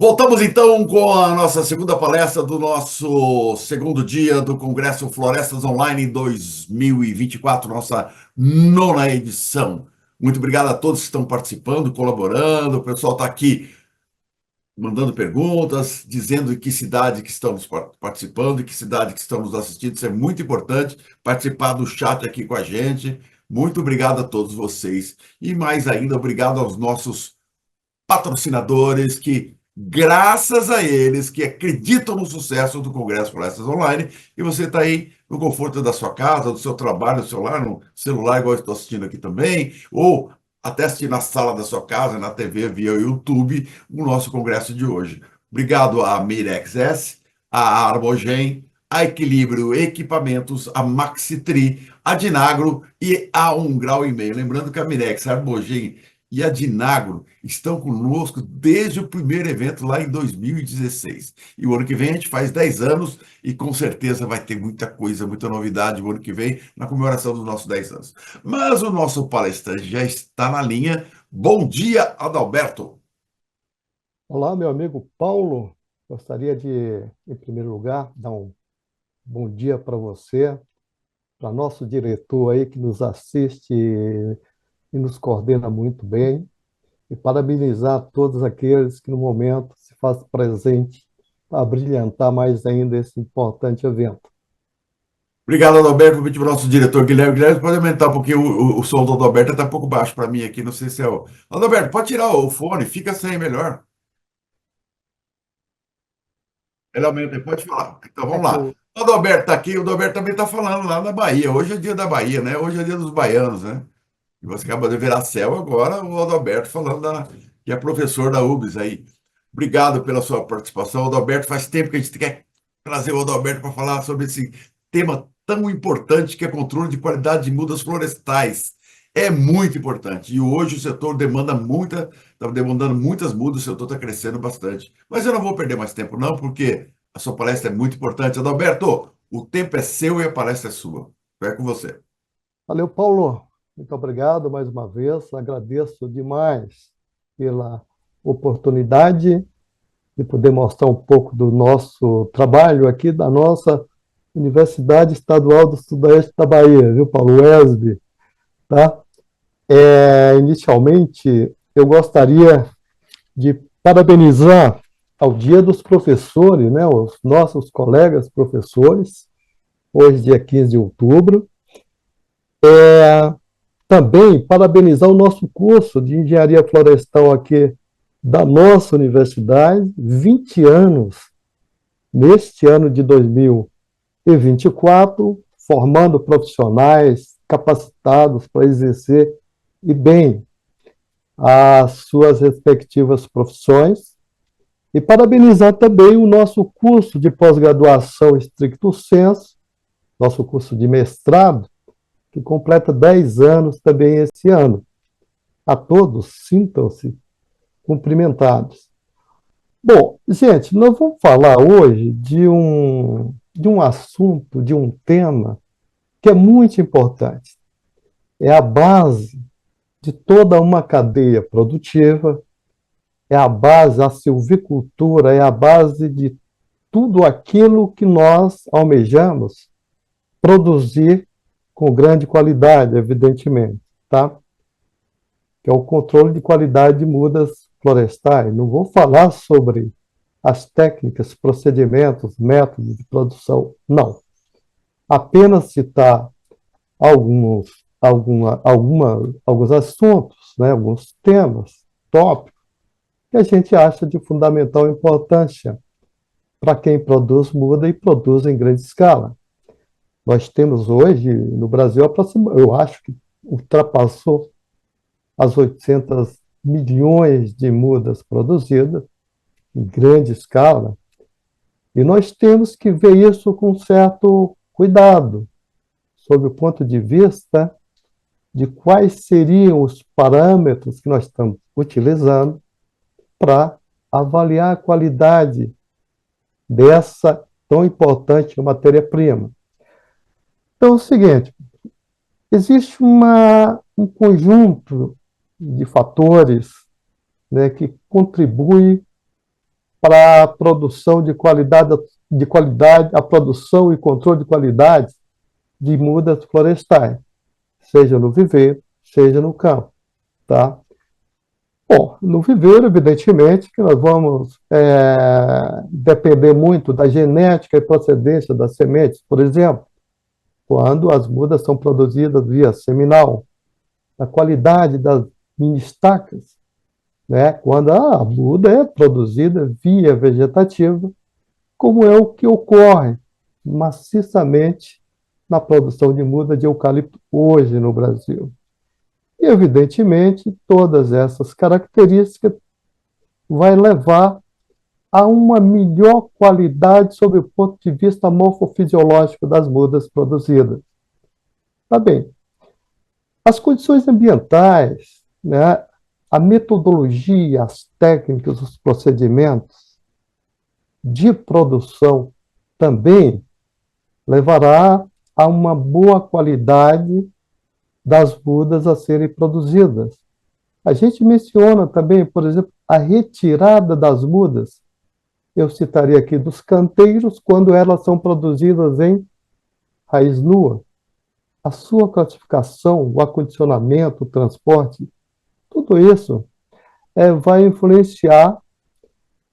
Voltamos então com a nossa segunda palestra do nosso segundo dia do Congresso Florestas Online 2024, nossa nona edição. Muito obrigado a todos que estão participando, colaborando. O pessoal está aqui mandando perguntas, dizendo em que cidade que estamos participando, em que cidade que estamos assistindo. Isso é muito importante, participar do chat aqui com a gente. Muito obrigado a todos vocês. E mais ainda, obrigado aos nossos patrocinadores que, graças a eles, que acreditam no sucesso do Congresso Palestras Online, e você está aí no conforto da sua casa, do seu trabalho, do seu lar, no celular, igual eu estou assistindo aqui também, ou até assistir na sala da sua casa, na TV, via YouTube, o nosso congresso de hoje. Obrigado à Mirex S, à Armogen, a Equilíbrio Equipamentos, a Maxitri, a Dinagro e a 1,5 grau. Lembrando que a Mirex, a Armogen e a Dinagro estão conosco desde o primeiro evento lá em 2016. E o ano que vem a gente faz 10 anos e com certeza vai ter muita coisa, muita novidade o ano que vem na comemoração dos nossos 10 anos. Mas o nosso palestrante já está na linha. Bom dia, Adalberto. Olá, meu amigo Paulo. Gostaria de, em primeiro lugar, dar um bom dia para você, para nosso diretor aí que nos assiste e nos coordena muito bem, e parabenizar todos aqueles que no momento se fazem presente para brilhantar mais ainda esse importante evento. Obrigado, Adalberto. Vou pedir para o nosso diretor Guilherme. Guilherme, pode aumentar um pouquinho o som do Adalberto, está um pouco baixo para mim aqui, não sei se é o. Adalberto, pode tirar o fone, fica sem melhor. Ele aumenta, pode falar. Então É vamos que lá. o, O Adalberto está aqui, o Adalberto também está falando lá da Bahia. Hoje é dia da Bahia, né? Hoje é dia dos baianos, né? E você acabou de virar céu agora, o Adalberto falando que é professor da UBS aí. Obrigado pela sua participação, Adalberto. Faz tempo que a gente quer trazer o Adalberto para falar sobre esse tema tão importante que é controle de qualidade de mudas florestais. É muito importante. E hoje o setor está demandando muitas mudas, o setor está crescendo bastante. Mas eu não vou perder mais tempo, não, porque a sua palestra é muito importante. Adalberto, o tempo é seu e a palestra é sua. Vai com você. Valeu, Paulo. Muito obrigado mais uma vez. Agradeço demais pela oportunidade de poder mostrar um pouco do nosso trabalho aqui, da nossa Universidade Estadual do Sudoeste da Bahia, viu, Paulo? UESB, tá? Inicialmente, eu gostaria de parabenizar ao Dia dos Professores, né, os nossos colegas professores, hoje, dia 15 de outubro. Também parabenizar o nosso curso de Engenharia Florestal aqui da nossa universidade, 20 anos, neste ano de 2024, formando profissionais capacitados para exercer e bem as suas respectivas profissões. E parabenizar também o nosso curso de pós-graduação stricto sensu, nosso curso de mestrado, que completa 10 anos também esse ano. A todos, sintam-se cumprimentados. Bom, gente, nós vamos falar hoje de um assunto, de um tema que é muito importante. É a base de toda uma cadeia produtiva, é a base, a silvicultura, é a base de tudo aquilo que nós almejamos produzir com grande qualidade, evidentemente, tá? Que é o controle de qualidade de mudas florestais. Não vou falar sobre as técnicas, procedimentos, métodos de produção, não. Apenas citar alguns assuntos, né, alguns temas, tópicos, que a gente acha de fundamental importância para quem produz muda e produz em grande escala. Nós temos hoje, no Brasil, eu acho que ultrapassou as 800 milhões de mudas produzidas em grande escala, e nós temos que ver isso com certo cuidado, sob o ponto de vista de quais seriam os parâmetros que nós estamos utilizando para avaliar a qualidade dessa tão importante matéria-prima. Então, é o seguinte, existe um conjunto de fatores, né, que contribui para a produção de qualidade, a produção e controle de qualidade de mudas florestais, seja no viveiro, seja no campo, tá? Bom, no viveiro, evidentemente, que nós vamos depender muito da genética e procedência das sementes, por exemplo, quando as mudas são produzidas via seminal, a qualidade das mini-estacas, né? Quando a muda é produzida via vegetativa, como é o que ocorre maciçamente na produção de muda de eucalipto hoje no Brasil. E, evidentemente, todas essas características vai levar a uma melhor qualidade sob o ponto de vista morfofisiológico das mudas produzidas. Tá bem. As condições ambientais, né, a metodologia, as técnicas, os procedimentos de produção também levará a uma boa qualidade das mudas a serem produzidas. A gente menciona também, por exemplo, a retirada das mudas. Eu citaria aqui dos canteiros, quando elas são produzidas em raiz nua. A sua classificação, o acondicionamento, o transporte, tudo isso vai influenciar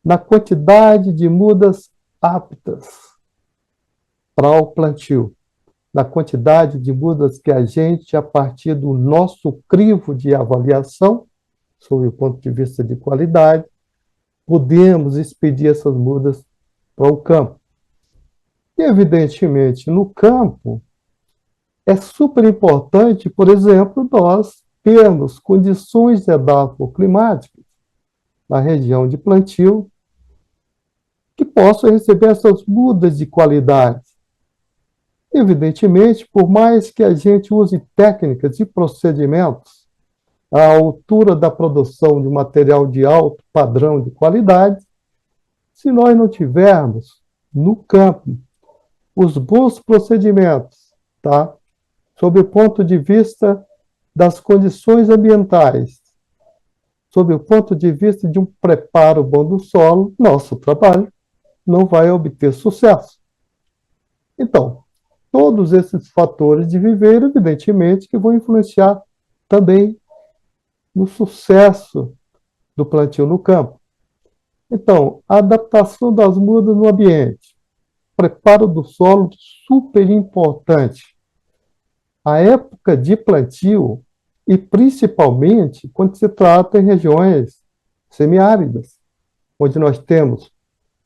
na quantidade de mudas aptas para o plantio, na quantidade de mudas que a gente, a partir do nosso crivo de avaliação, sob o ponto de vista de qualidade, podemos expedir essas mudas para o campo. E, evidentemente, no campo, é super importante, por exemplo, nós termos condições edafoclimáticas na região de plantio que possam receber essas mudas de qualidade. Evidentemente, por mais que a gente use técnicas e procedimentos à altura da produção de material de alto padrão de qualidade, se nós não tivermos no campo os bons procedimentos, tá? Sob o ponto de vista das condições ambientais, sob o ponto de vista de um preparo bom do solo, nosso trabalho não vai obter sucesso. Então, todos esses fatores de viveiro, evidentemente, que vão influenciar também no sucesso do plantio no campo. Então, a adaptação das mudas no ambiente, preparo do solo, super importante. A época de plantio, e principalmente quando se trata em regiões semiáridas, onde nós temos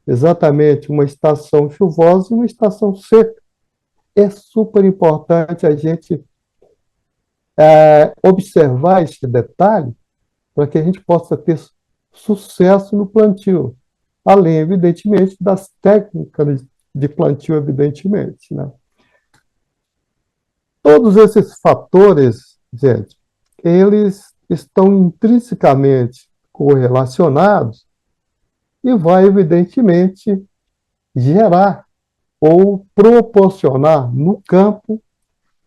exatamente uma estação chuvosa e uma estação seca. É super importante a gente observar esse detalhe para que a gente possa ter sucesso no plantio, além, evidentemente, das técnicas de plantio, evidentemente, né? Todos esses fatores, gente, eles estão intrinsecamente correlacionados e vai, evidentemente, gerar ou proporcionar no campo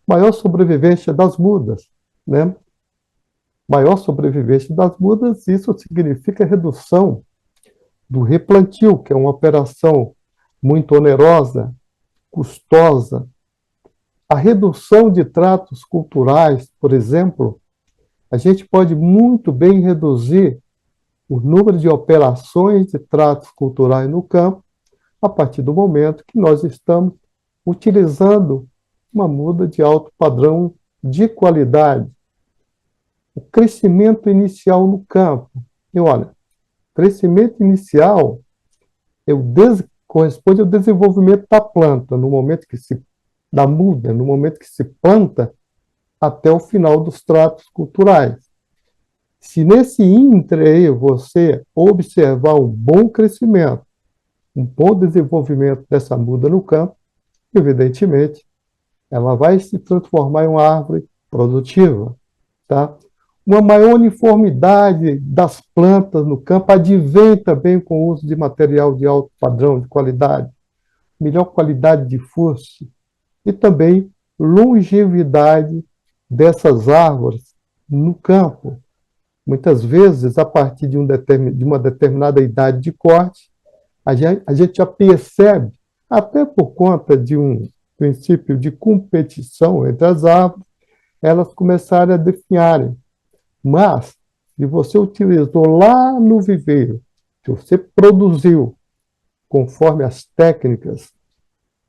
maior sobrevivência das mudas, né? Maior sobrevivência das mudas, isso significa redução do replantio, que é uma operação muito onerosa, custosa. A redução de tratos culturais, por exemplo, a gente pode muito bem reduzir o número de operações de tratos culturais no campo a partir do momento que nós estamos utilizando uma muda de alto padrão de qualidade. O crescimento inicial no campo. E olha, crescimento inicial corresponde ao desenvolvimento da planta, da muda, no momento que se planta, até o final dos tratos culturais. Se nesse íntere você observar um bom crescimento, um bom desenvolvimento dessa muda no campo, evidentemente, ela vai se transformar em uma árvore produtiva, tá? Uma maior uniformidade das plantas no campo advém também com o uso de material de alto padrão de qualidade, melhor qualidade de força e também longevidade dessas árvores no campo. Muitas vezes, a partir de uma determinada idade de corte, a gente já percebe, até por conta de um princípio de competição entre as árvores, elas começarem a definharem. Mas, se você utilizou lá no viveiro, se você produziu conforme as técnicas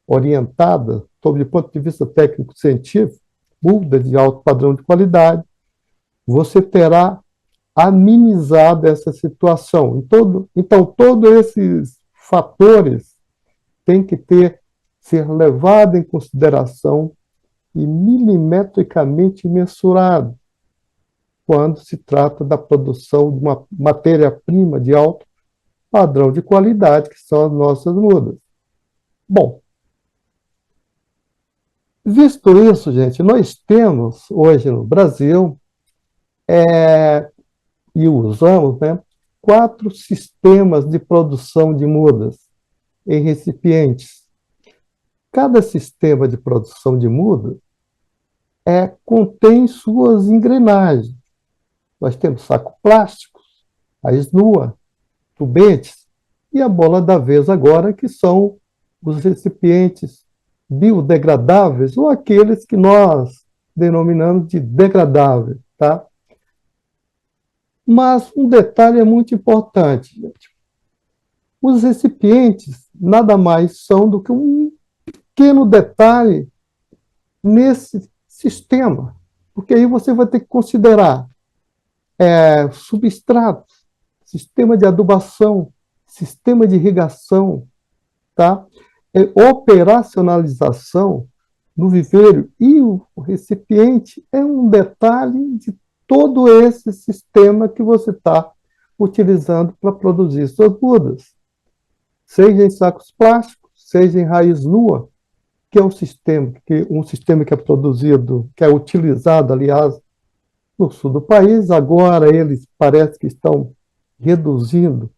orientadas, sob o ponto de vista técnico-científico, muda de alto padrão de qualidade, você terá amenizado essa situação. Então, todos esses fatores têm que ser levados em consideração e milimetricamente mensurados quando se trata da produção de uma matéria-prima de alto padrão de qualidade, que são as nossas mudas. Bom, visto isso, gente, nós temos hoje no Brasil, e usamos, né, 4 sistemas de produção de mudas em recipientes. Cada sistema de produção de mudas contém suas engrenagens. Nós temos saco plástico, raiz nua, tubetes e a bola da vez agora, que são os recipientes biodegradáveis ou aqueles que nós denominamos de degradáveis, tá? Mas um detalhe é muito importante, gente. Os recipientes nada mais são do que um pequeno detalhe nesse sistema, porque aí você vai ter que considerar substrato, sistema de adubação, sistema de irrigação, tá? Operacionalização no viveiro e o recipiente é um detalhe de todo esse sistema que você está utilizando para produzir suas mudas. Seja em sacos plásticos, seja em raiz nua, que é um sistema que é produzido, que é utilizado, aliás, no sul do país. Agora eles parece que estão reduzindo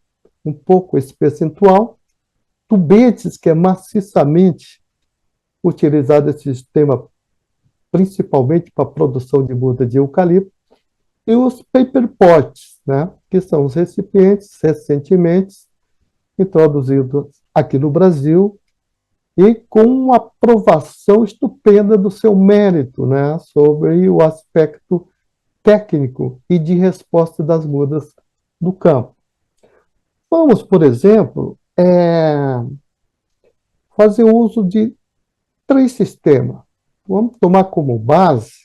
um pouco esse percentual. Tubetes, que é maciçamente utilizado esse sistema, principalmente para a produção de muda de eucalipto, e os paper pots, né, que são os recipientes recentemente introduzidos aqui no Brasil e com uma aprovação estupenda do seu mérito, né, sobre o aspecto técnico e de resposta das mudas do campo. Vamos, por exemplo, fazer uso de 3 sistemas. Vamos tomar como base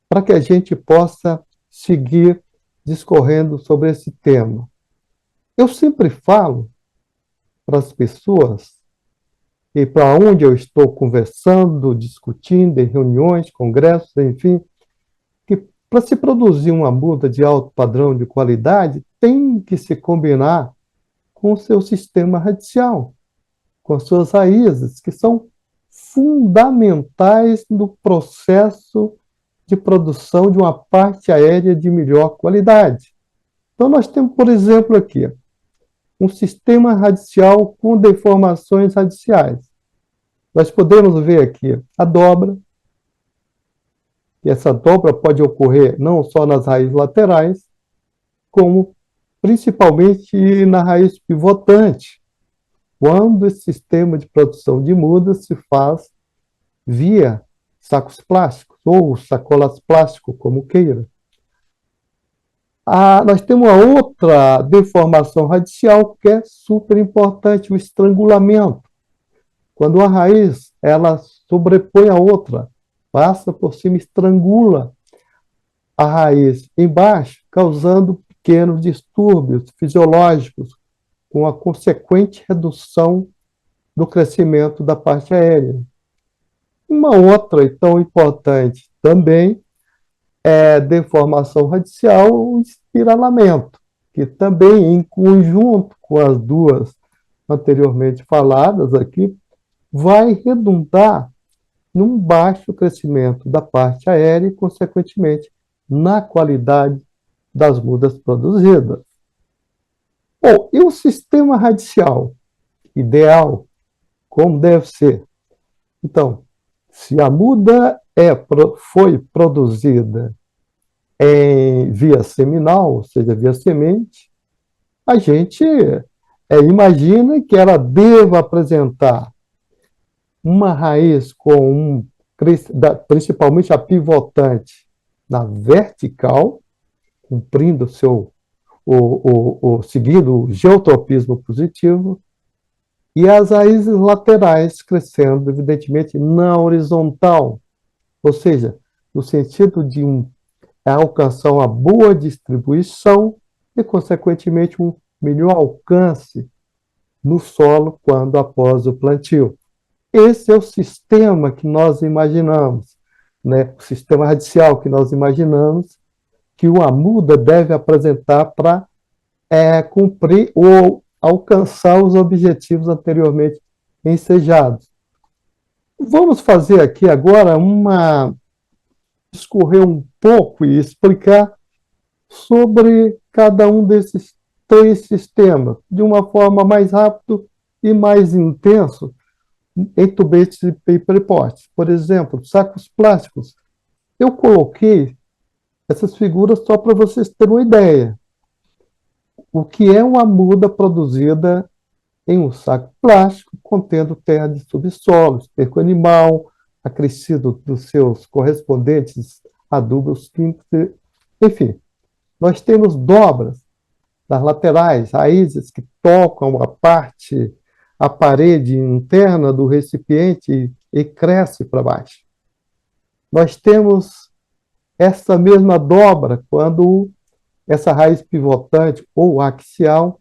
para que a gente possa seguir discorrendo sobre esse tema. Eu sempre falo para as pessoas, e para onde eu estou conversando, discutindo, em reuniões, congressos, enfim, que para se produzir uma muda de alto padrão de qualidade, tem que se combinar com o seu sistema radical, com as suas raízes, que são fundamentais no processo de produção de uma parte aérea de melhor qualidade. Então, nós temos, por exemplo, aqui, um sistema radial com deformações radiais. Nós podemos ver aqui a dobra, e essa dobra pode ocorrer não só nas raízes laterais, como principalmente na raiz pivotante, quando esse sistema de produção de mudas se faz via sacos plásticos, ou sacolas plásticas, como queira. Nós temos uma outra deformação radial que é super importante, o estrangulamento. Quando a raiz ela sobrepõe a outra, passa por cima, estrangula a raiz embaixo, causando pequenos distúrbios fisiológicos, com a consequente redução do crescimento da parte aérea. Uma outra, e tão importante também, é deformação radial ou espiralamento, que também, em conjunto com as duas anteriormente faladas aqui, vai redundar num baixo crescimento da parte aérea e, consequentemente, na qualidade das mudas produzidas. Bom, e o sistema radial ideal, como deve ser? Então, se a muda foi produzida via seminal, ou seja, via semente, a gente Imagina que ela deva apresentar uma raiz principalmente a pivotante, na vertical, cumprindo seguindo o geotropismo positivo, e as raízes laterais crescendo, evidentemente, na horizontal, ou seja, no sentido de alcançar uma boa distribuição e, consequentemente, um melhor alcance no solo quando após o plantio. Esse é o sistema que nós imaginamos, né? O sistema radical que nós imaginamos que o Amuda deve apresentar para cumprir ou alcançar os objetivos anteriormente ensejados. Vamos fazer aqui agora discorrer um pouco e explicar sobre cada um desses três sistemas, de uma forma mais rápida e mais intensa, em tubetes e paper pots. Por exemplo, sacos plásticos. Eu coloquei essas figuras só para vocês terem uma ideia. O que é uma muda produzida em um saco plástico contendo terra de subsolo, esterco animal, acrescido dos seus correspondentes adubos químicos, enfim. Nós temos dobras nas laterais, raízes que tocam a parede interna do recipiente e cresce para baixo. Nós temos essa mesma dobra quando essa raiz pivotante ou axial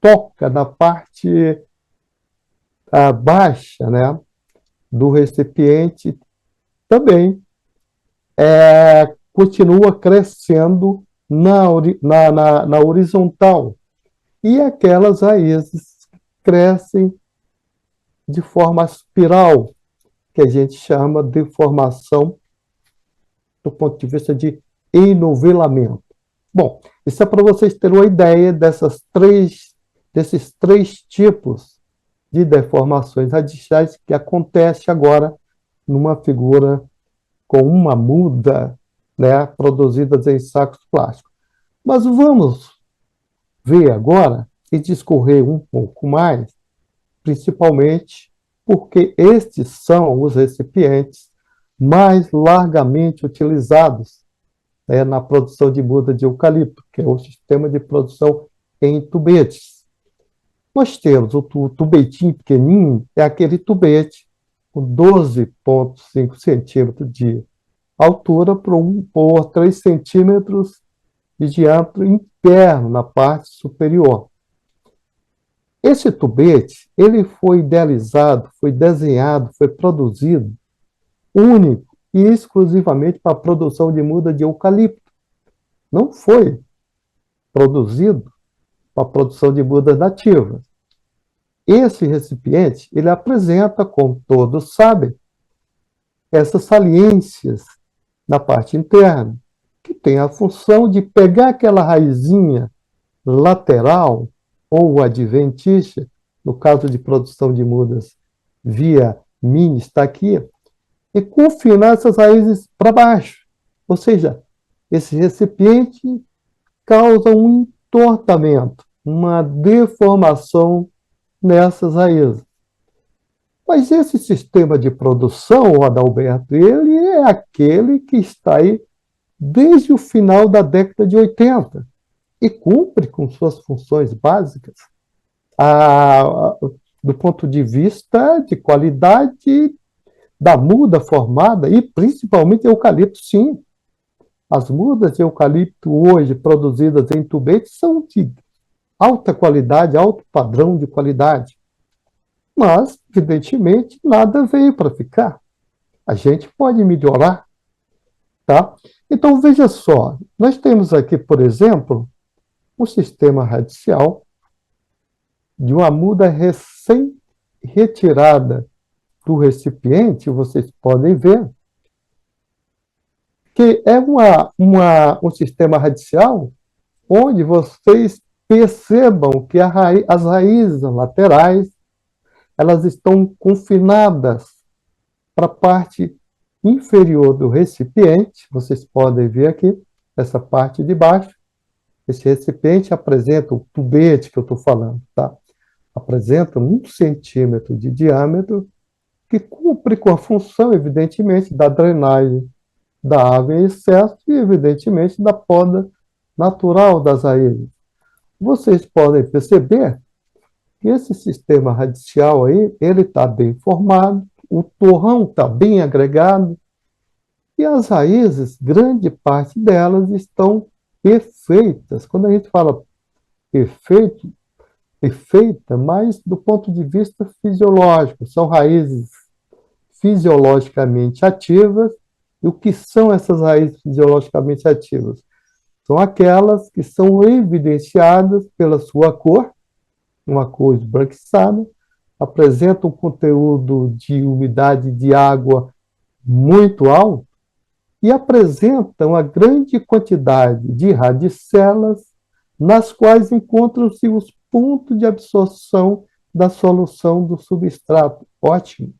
toca na parte baixa, né, do recipiente, também continua crescendo na horizontal. E aquelas raízes crescem de forma espiral, que a gente chama de formação do ponto de vista de enovelamento. Bom, isso é para vocês terem uma ideia desses três tipos de deformações radiais que acontece agora numa figura com uma muda, né, produzidas em sacos plásticos. Mas vamos ver agora e discorrer um pouco mais, principalmente porque estes são os recipientes mais largamente utilizados, né, na produção de muda de eucalipto, que é o sistema de produção em tubetes. Nós temos o tubetinho pequenininho, é aquele tubete com 12,5 centímetros de altura por 3 centímetros de diâmetro interno na parte superior. Esse tubete, ele foi idealizado, foi desenhado, foi produzido único e exclusivamente para a produção de muda de eucalipto. Não foi produzido para a produção de mudas nativas. Esse recipiente, ele apresenta, como todos sabem, essas saliências na parte interna, que tem a função de pegar aquela raizinha lateral ou adventícia, no caso de produção de mudas via mini estaquia, e confinar essas raízes para baixo. Ou seja, esse recipiente causa um entortamento, uma deformação nessas raízes. Mas esse sistema de produção, Adalberto, ele é aquele que está aí desde o final da década de 80 e cumpre com suas funções básicas do ponto de vista de qualidade da muda formada e principalmente eucalipto, sim. As mudas de eucalipto hoje produzidas em tubetes são de alta qualidade, alto padrão de qualidade. Mas, evidentemente, nada veio para ficar. A gente pode melhorar, tá? Então, veja só, nós temos aqui, por exemplo, um sistema radial de uma muda recém-retirada do recipiente, vocês podem ver, que é um sistema radial onde vocês percebam que as raízes laterais elas estão confinadas para a parte inferior do recipiente. Vocês podem ver aqui, essa parte de baixo. Esse recipiente apresenta o tubete que eu estou falando, tá? apresentam 1 centímetro de diâmetro, que cumpre com a função, evidentemente, da drenagem da água em excesso e, evidentemente, da poda natural das raízes. Vocês podem perceber que esse sistema radical aí, ele está bem formado, o torrão está bem agregado, e as raízes, grande parte delas estão perfeitas. Quando a gente fala perfeito, perfeita, mas do ponto de vista fisiológico, são raízes fisiologicamente ativas. E o que são essas raízes fisiologicamente ativas? São aquelas que são evidenciadas pela sua cor, uma cor esbranquiçada, apresentam um conteúdo de umidade de água muito alto e apresentam a grande quantidade de radicelas nas quais encontram-se os pontos de absorção da solução do substrato. Ótimo.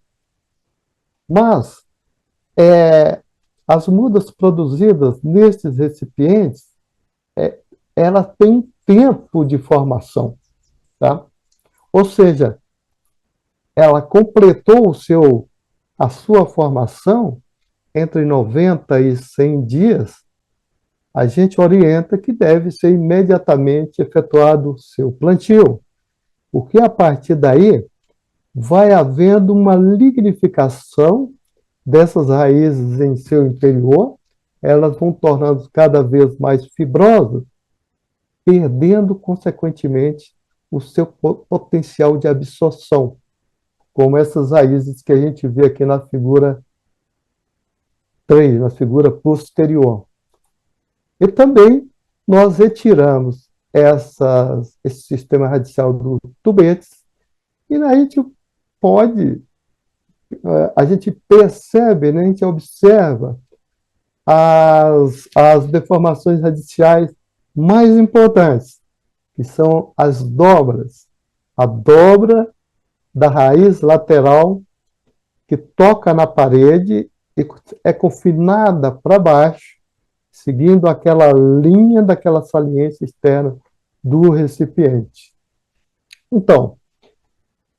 Mas as mudas produzidas nesses recipientes, elas têm tempo de formação, tá? Ou seja, ela completou a sua formação entre 90 e 100 dias. A gente orienta que deve ser imediatamente efetuado o seu plantio, porque a partir daí vai havendo uma lignificação dessas raízes em seu interior, elas vão tornando cada vez mais fibrosas, perdendo, consequentemente, o seu potencial de absorção, como essas raízes que a gente vê aqui na figura 3, na figura posterior. E também nós retiramos esse sistema radical do tubetes, e a gente a gente percebe, né, a gente observa as deformações radiciais mais importantes, que são as dobras. A dobra da raiz lateral, que toca na parede e é confinada para baixo, seguindo aquela linha daquela saliência externa do recipiente. Então,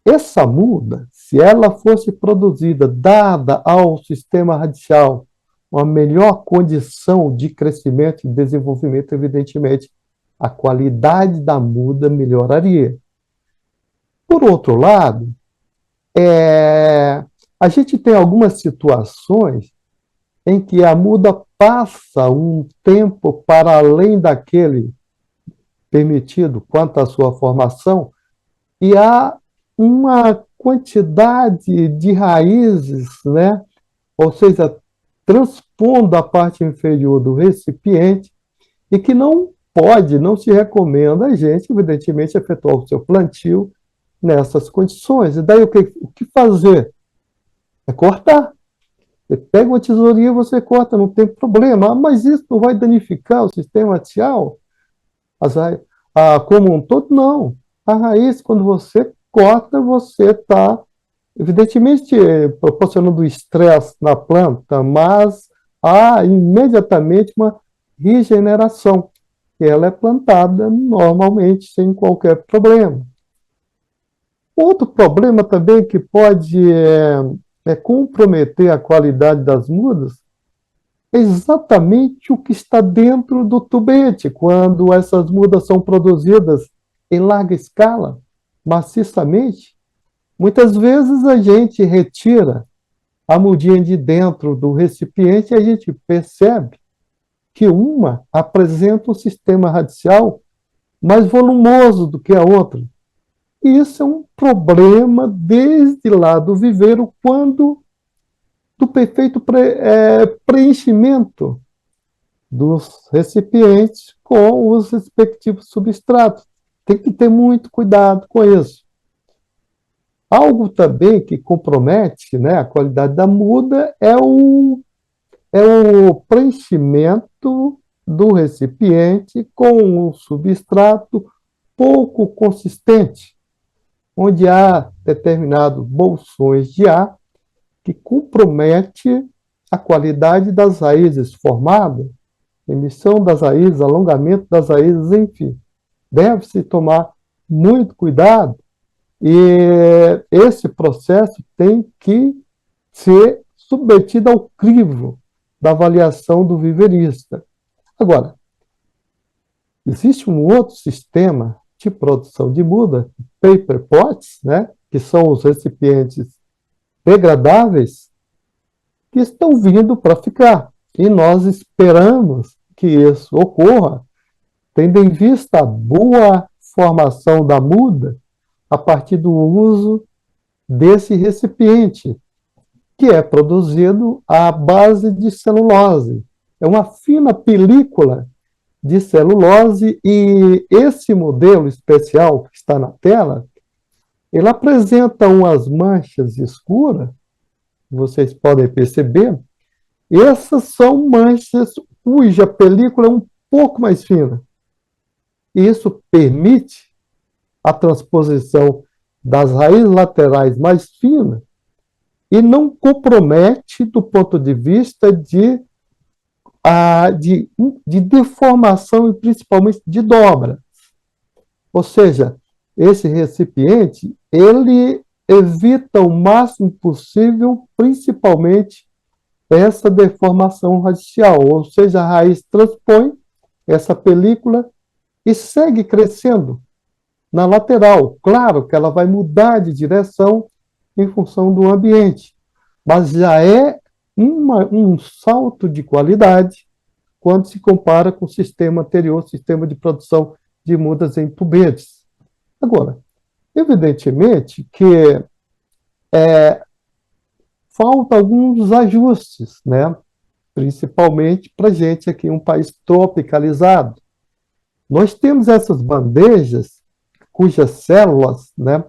essa muda, se ela fosse produzida, dada ao sistema radical uma melhor condição de crescimento e desenvolvimento, evidentemente, a qualidade da muda melhoraria. Por outro lado, a gente tem algumas situações em que a muda passa um tempo para além daquele permitido quanto à sua formação, e há uma quantidade de raízes, né? Ou seja, transpondo a parte inferior do recipiente, e que não se recomenda a gente, evidentemente, efetuar o seu plantio nessas condições. E daí o que fazer? É cortar. Você pega uma tesourinha e você corta, não tem problema. Mas isso não vai danificar o sistema radial? Como um todo? Não. A raiz, quando você corta, você está, evidentemente, proporcionando estresse na planta, mas há imediatamente uma regeneração, e ela é plantada normalmente sem qualquer problema. Outro problema também que pode comprometer a qualidade das mudas é exatamente o que está dentro do tubete, quando essas mudas são produzidas em larga escala, maciçamente. Muitas vezes a gente retira a mudinha de dentro do recipiente e a gente percebe que uma apresenta um sistema radical mais volumoso do que a outra. E isso é um problema desde lá do viveiro, quando do perfeito preenchimento dos recipientes com os respectivos substratos. Tem que ter muito cuidado com isso. Algo também que compromete, né, a qualidade da muda é o preenchimento do recipiente com um substrato pouco consistente, onde há determinados bolsões de ar que compromete a qualidade das raízes formadas, emissão das raízes, alongamento das raízes, enfim. Deve-se tomar muito cuidado E esse processo tem que ser submetido ao crivo da avaliação do viverista. Agora, existe um outro sistema de produção de muda, paper pots, né, que são os recipientes degradáveis, que estão vindo para ficar. E nós esperamos que isso ocorra, tendo em vista a boa formação da muda a partir do uso desse recipiente, que é produzido à base de celulose. É uma fina película de celulose e esse modelo especial que está na tela, ele apresenta umas manchas escuras, vocês podem perceber. Essas são manchas cuja película é um pouco mais fina. Isso permite a transposição das raízes laterais mais finas e não compromete do ponto de vista de deformação e principalmente de dobra. Ou seja, esse recipiente, ele evita o máximo possível, principalmente essa deformação radial, ou seja, a raiz transpõe essa película e segue crescendo na lateral. Claro que ela vai mudar de direção em função do ambiente, mas já é um salto de qualidade quando se compara com o sistema anterior, sistema de produção de mudas em tubetes. Agora, evidentemente que falta alguns ajustes, né? Principalmente para a gente aqui, um país tropicalizado. Nós temos essas bandejas cujas células, né,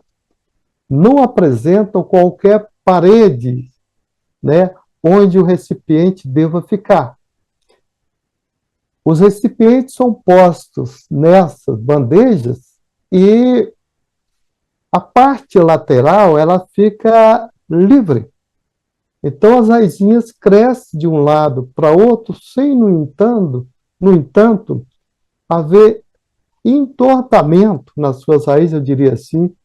não apresentam qualquer parede, né, onde o recipiente deva ficar. Os recipientes são postos nessas bandejas e a parte lateral ela fica livre. Então as raizinhas crescem de um lado para outro sem, no entanto, haver entortamento nas suas raízes, eu diria assim,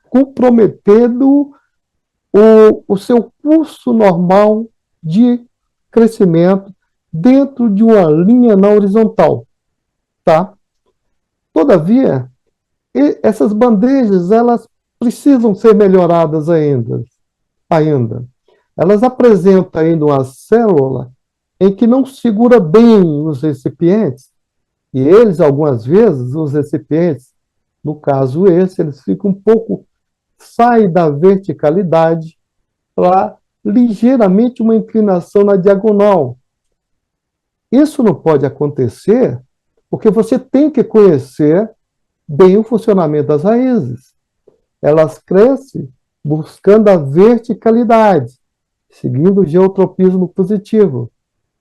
comprometendo o seu curso normal de crescimento dentro de uma linha na horizontal, tá? Todavia, essas bandejas, elas precisam ser melhoradas ainda. Elas apresentam ainda uma célula em que não segura bem os recipientes, e eles, algumas vezes, os recipientes, no caso esse, eles ficam um pouco, saem da verticalidade para ligeiramente uma inclinação na diagonal. Isso não pode acontecer porque você tem que conhecer bem o funcionamento das raízes. Elas crescem buscando a verticalidade, seguindo o geotropismo positivo.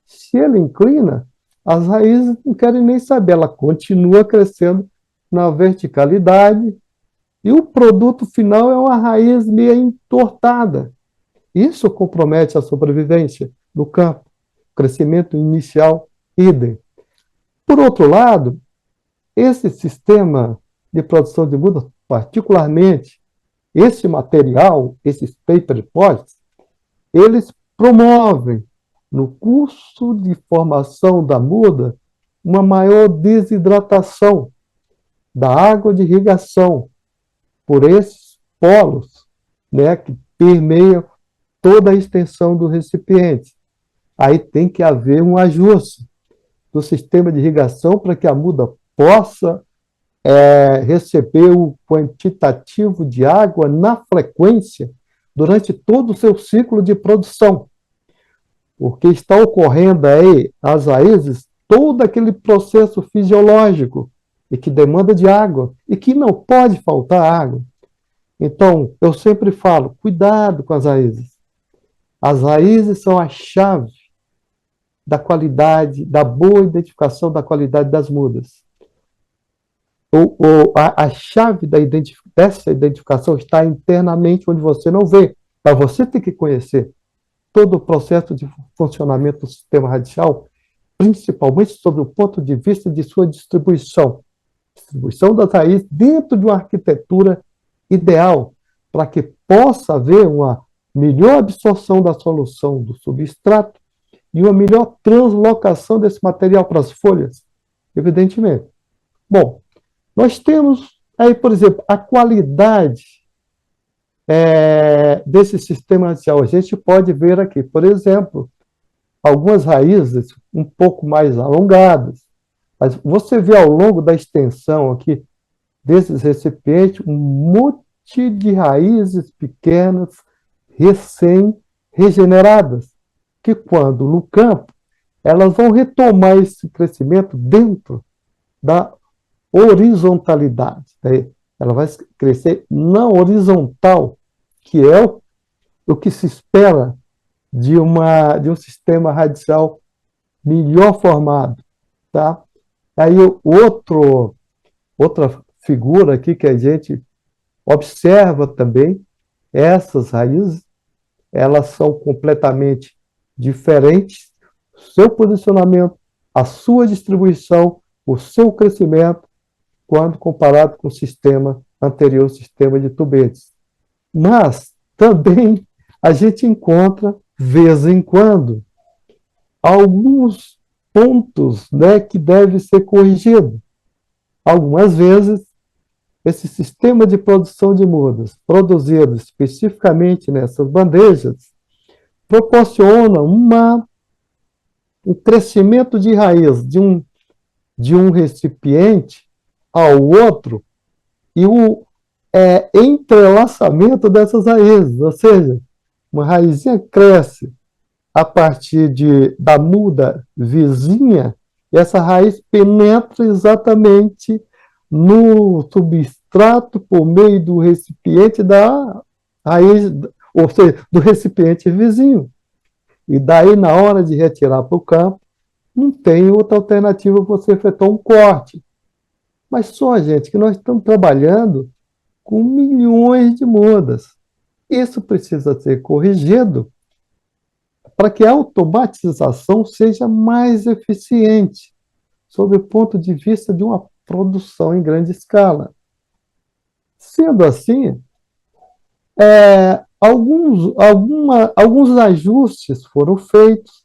Se ele inclina, as raízes não querem nem saber, ela continua crescendo na verticalidade e o produto final é uma raiz meio entortada. Isso compromete a sobrevivência do campo, crescimento inicial, idem. Por outro lado, esse sistema de produção de mudas, particularmente esse material, esses paper pots, eles promovem no curso de formação da muda uma maior desidratação da água de irrigação por esses polos, né, que permeiam toda a extensão do recipiente. Aí tem que haver um ajuste do sistema de irrigação para que a muda possa receber o quantitativo de água na frequência durante todo o seu ciclo de produção. Porque está ocorrendo aí, às raízes, todo aquele processo fisiológico e que demanda de água e que não pode faltar água. Então, eu sempre falo, cuidado com as raízes. As raízes são a chave da qualidade, da boa identificação da qualidade das mudas. A chave dessa identificação está internamente onde você não vê, mas você tem que conhecer todo o processo de funcionamento do sistema radial, principalmente sob o ponto de vista de sua distribuição. distribuição das raízes dentro de uma arquitetura ideal, para que possa haver uma melhor absorção da solução do substrato e uma melhor translocação desse material para as folhas, evidentemente. Bom, nós temos aí, por exemplo, a qualidade desse sistema radial. A gente pode ver aqui, por exemplo, algumas raízes um pouco mais alongadas, mas você vê ao longo da extensão aqui desses recipientes um monte de raízes pequenas, recém-regeneradas, que quando no campo, elas vão retomar esse crescimento dentro da horizontalidade. Né? Ela vai crescer na horizontal, que é o que se espera de um sistema radial melhor formado. Tá? Aí outra figura aqui que a gente observa também, essas raízes, elas são completamente diferentes, seu posicionamento, a sua distribuição, o seu crescimento, quando comparado com o sistema anterior, o sistema de tubetes. Mas também a gente encontra, de vez em quando, alguns pontos, né, que devem ser corrigidos. Algumas vezes, esse sistema de produção de mudas, produzido especificamente nessas bandejas, proporciona um crescimento de raiz de um recipiente ao outro e o entrelaçamento dessas raízes, ou seja, uma raizinha cresce a partir da muda vizinha, e essa raiz penetra exatamente no substrato por meio do recipiente da raiz, ou seja, do recipiente vizinho. E daí, na hora de retirar para o campo, não tem outra alternativa você efetuar um corte. Mas só, gente, que nós estamos trabalhando com milhões de mudas. Isso precisa ser corrigido para que a automatização seja mais eficiente, sob o ponto de vista de uma produção em grande escala. Sendo assim, alguns ajustes foram feitos,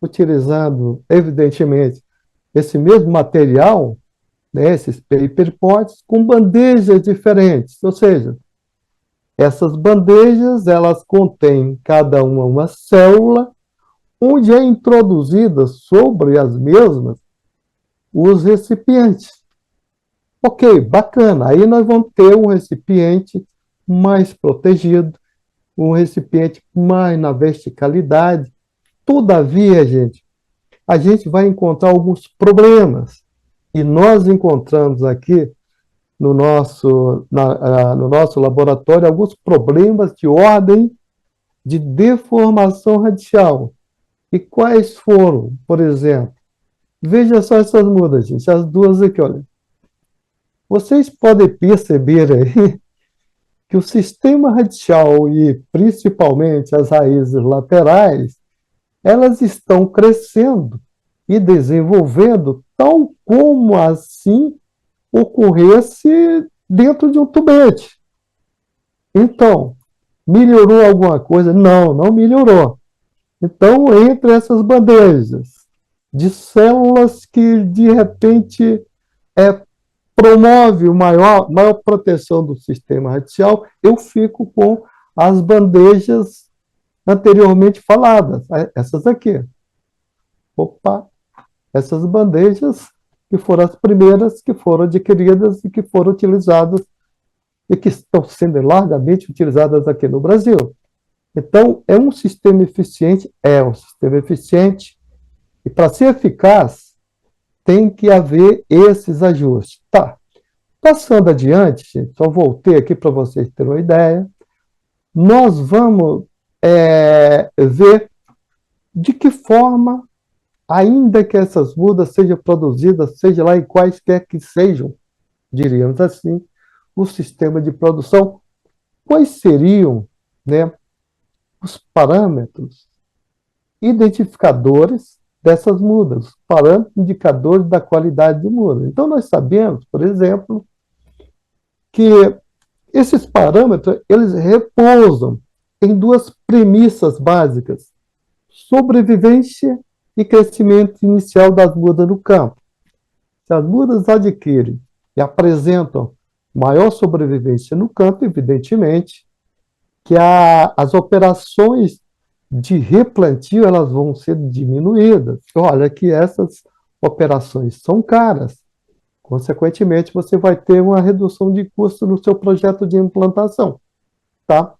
utilizando, evidentemente, esse mesmo material, né, esses paper pots, com bandejas diferentes, ou seja, essas bandejas, elas contêm cada uma célula, onde é introduzida sobre as mesmas os recipientes. Ok, bacana. Aí nós vamos ter um recipiente mais protegido, um recipiente mais na verticalidade. Todavia, gente, a gente vai encontrar alguns problemas. E nós encontramos aqui no nosso laboratório alguns problemas de ordem de deformação radial. E quais foram? Por exemplo, veja só essas mudas, gente, as duas aqui, olha. Vocês podem perceber aí que o sistema radial e principalmente as raízes laterais, elas estão crescendo e desenvolvendo tal como assim ocorresse dentro de um tubete. Então, melhorou alguma coisa? Não, não melhorou. Então, entre essas bandejas de células que, de repente, promove maior proteção do sistema radial, eu fico com as bandejas anteriormente faladas, essas aqui. Opa, essas bandejas que foram as primeiras que foram adquiridas e que foram utilizadas e que estão sendo largamente utilizadas aqui no Brasil. Então, é um sistema eficiente? É um sistema eficiente. E para ser eficaz, tem que haver esses ajustes. Tá. Passando adiante, gente, só voltei aqui para vocês terem uma ideia. Nós vamos ver de que forma, ainda que essas mudas sejam produzidas, seja lá em quaisquer que sejam, diríamos assim, o sistema de produção, quais seriam, né, os parâmetros identificadores dessas mudas, os parâmetros indicadores da qualidade de muda. Então, nós sabemos, por exemplo, que esses parâmetros, eles repousam em duas premissas básicas: sobrevivência e crescimento inicial das mudas no campo. Se as mudas adquirem e apresentam maior sobrevivência no campo, evidentemente, que as operações de replantio elas vão ser diminuídas. Olha que essas operações são caras. Consequentemente, você vai ter uma redução de custo no seu projeto de implantação, tá?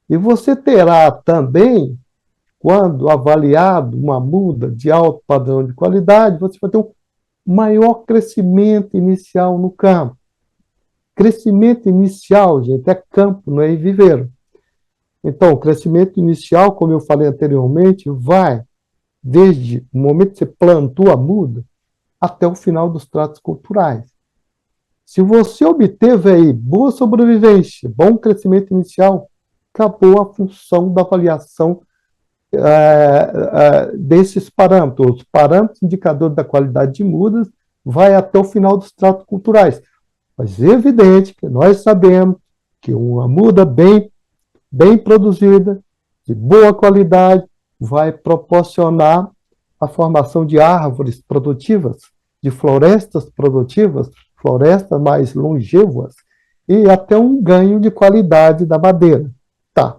E você terá também, quando avaliado uma muda de alto padrão de qualidade, você vai ter um maior crescimento inicial no campo. Crescimento inicial, gente, é campo, não é viveiro. Então, o crescimento inicial, como eu falei anteriormente, vai desde o momento que você plantou a muda até o final dos tratos culturais. Se você obteve aí boa sobrevivência, bom crescimento inicial, acabou a função da avaliação desses parâmetros. Os parâmetros indicadores da qualidade de mudas vai até o final dos tratos culturais. Mas é evidente que nós sabemos que uma muda bem produzida, de boa qualidade, vai proporcionar a formação de árvores produtivas, de florestas produtivas, florestas mais longevas, e até um ganho de qualidade da madeira. Tá.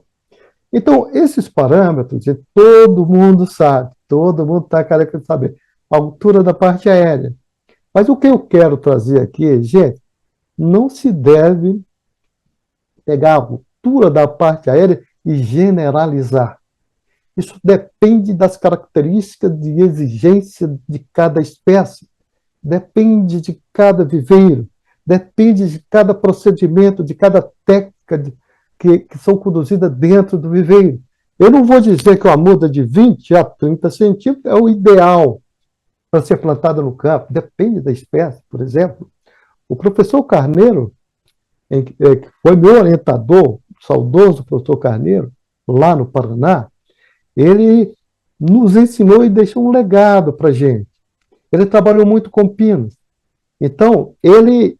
Então, esses parâmetros, todo mundo sabe, todo mundo está careca de saber, a altura da parte aérea. Mas o que eu quero trazer aqui, gente, não se deve pegar a altura da parte aérea e generalizar. Isso depende das características de exigência de cada espécie, depende de cada viveiro, depende de cada procedimento, de cada técnica que são conduzidas dentro do viveiro. Eu não vou dizer que uma muda de 20 a 30 centímetros é o ideal para ser plantada no campo, depende da espécie, por exemplo. O professor Carneiro, que foi meu orientador, o saudoso professor Carneiro, lá no Paraná, ele nos ensinou e deixou um legado para a gente. Ele trabalhou muito com pinos. Então, ele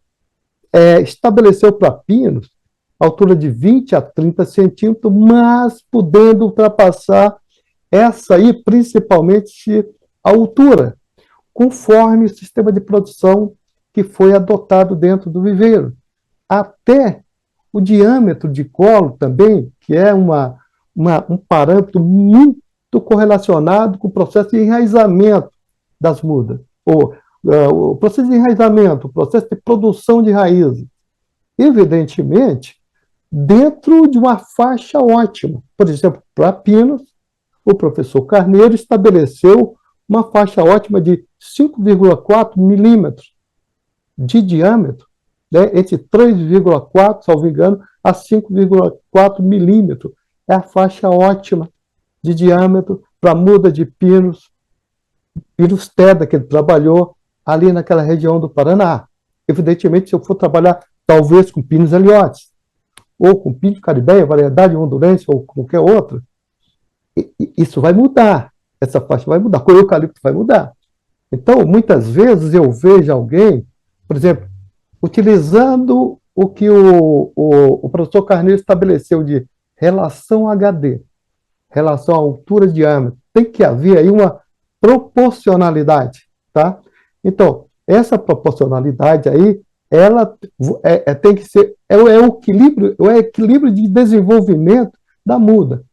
estabeleceu para pinos altura de 20 a 30 centímetros, mas podendo ultrapassar essa aí, principalmente a altura, conforme o sistema de produção que foi adotado dentro do viveiro. Até o diâmetro de colo também, que é um parâmetro muito correlacionado com o processo de enraizamento das mudas. O processo de enraizamento, o processo de produção de raízes. Evidentemente, dentro de uma faixa ótima. Por exemplo, para pinos, o professor Carneiro estabeleceu uma faixa ótima de 5,4 milímetros de diâmetro, né, entre 3,4, salvo engano, a 5,4 milímetros. É a faixa ótima de diâmetro para muda de pinos Teda, que ele trabalhou ali naquela região do Paraná. Evidentemente, se eu for trabalhar, talvez, com pinos aliotes, ou com pinto caribeia, variedade hondurense, ou qualquer outra, isso vai mudar. Essa faixa vai mudar. Com o eucalipto vai mudar. Então, muitas vezes eu vejo alguém, por exemplo, utilizando o que o professor Carneiro estabeleceu de relação HD, relação à altura de diâmetro. Tem que haver aí uma proporcionalidade, tá? Então, essa proporcionalidade aí, ela tem que ser o equilíbrio de desenvolvimento da muda.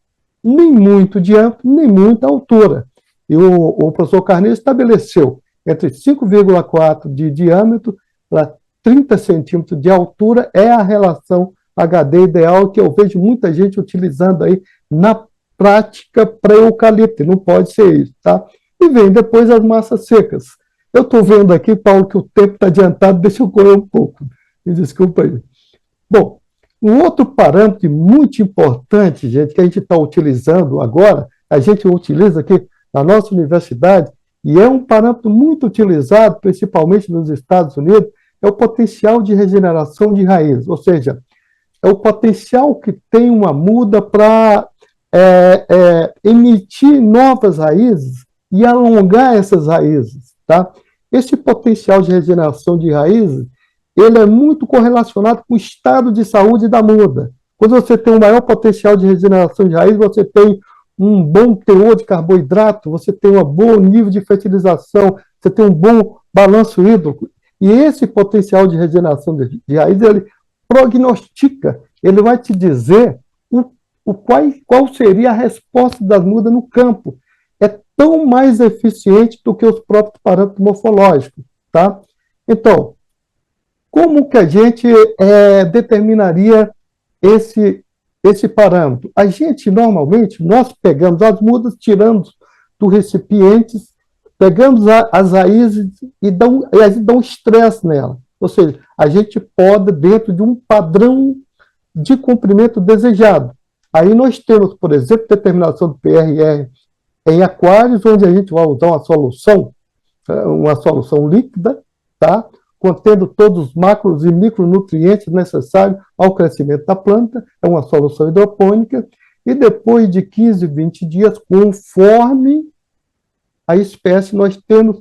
Nem muito diâmetro, nem muita altura. E o professor Carneiro estabeleceu entre 5,4 de diâmetro para 30 centímetros de altura é a relação HD ideal que eu vejo muita gente utilizando aí na prática para eucalipto. Não pode ser isso, tá? E vem depois as massas secas. Eu estou vendo aqui, Paulo, que o tempo está adiantado, deixa eu correr um pouco. Me desculpa aí. Bom, um outro parâmetro muito importante, gente, que a gente está utilizando agora, a gente utiliza aqui na nossa universidade, e é um parâmetro muito utilizado, principalmente nos Estados Unidos, é o potencial de regeneração de raiz, ou seja, é o potencial que tem uma muda para emitir novas raízes e alongar essas raízes, tá? Esse potencial de regeneração de raízes, ele é muito correlacionado com o estado de saúde da muda. Quando você tem um maior potencial de regeneração de raiz, você tem um bom teor de carboidrato, você tem um bom nível de fertilização, você tem um bom balanço hídrico. E esse potencial de regeneração de raiz, ele prognostica, ele vai te dizer qual seria a resposta das mudas no campo. É tão mais eficiente do que os próprios parâmetros morfológicos, tá? Então, como que a gente determinaria esse parâmetro? A gente, normalmente, nós pegamos as mudas, tiramos do recipiente, pegamos as raízes e a gente dá um estresse nela. Ou seja, a gente poda dentro de um padrão de comprimento desejado. Aí nós temos, por exemplo, determinação do PRR em aquários, onde a gente vai usar uma solução líquida, tá? Contendo todos os macros e micronutrientes necessários ao crescimento da planta, é uma solução hidropônica, e depois de 15, 20 dias, conforme a espécie, nós temos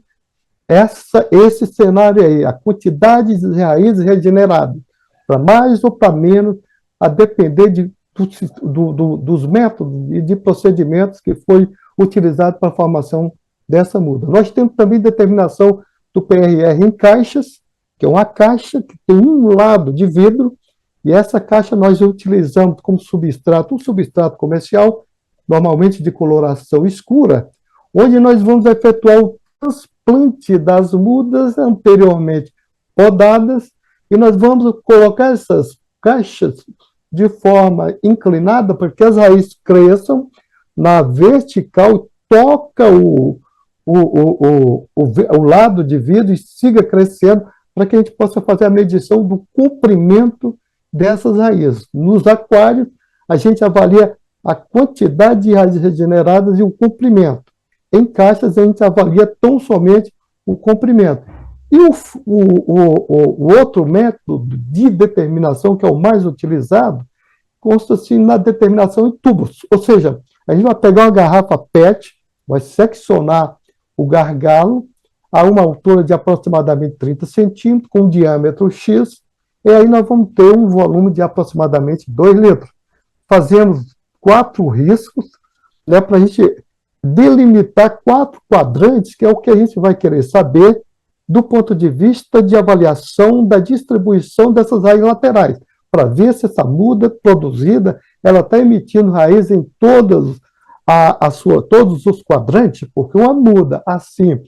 esse cenário aí, a quantidade de raízes regeneradas, para mais ou para menos, a depender dos métodos e de procedimentos que foi utilizado para a formação dessa muda. Nós temos também determinação do PRR em caixas, que é uma caixa que tem um lado de vidro, e essa caixa nós utilizamos como substrato, um substrato comercial, normalmente de coloração escura, onde nós vamos efetuar o transplante das mudas anteriormente podadas, e nós vamos colocar essas caixas de forma inclinada, para que as raízes cresçam na vertical, toca o lado de vidro e siga crescendo, para que a gente possa fazer a medição do comprimento dessas raízes. Nos aquários, a gente avalia a quantidade de raízes regeneradas e o comprimento. Em caixas, a gente avalia tão somente o comprimento. E o outro método de determinação, que é o mais utilizado, consta-se na determinação em tubos. Ou seja, a gente vai pegar uma garrafa PET, vai seccionar o gargalo a uma altura de aproximadamente 30 centímetros, com um diâmetro X, e aí nós vamos ter um volume de aproximadamente 2 litros. Fazemos 4 riscos, né, para a gente delimitar 4 quadrantes, que é o que a gente vai querer saber do ponto de vista de avaliação da distribuição dessas raízes laterais, para ver se essa muda produzida ela está emitindo raiz em todos os quadrantes, porque uma muda assim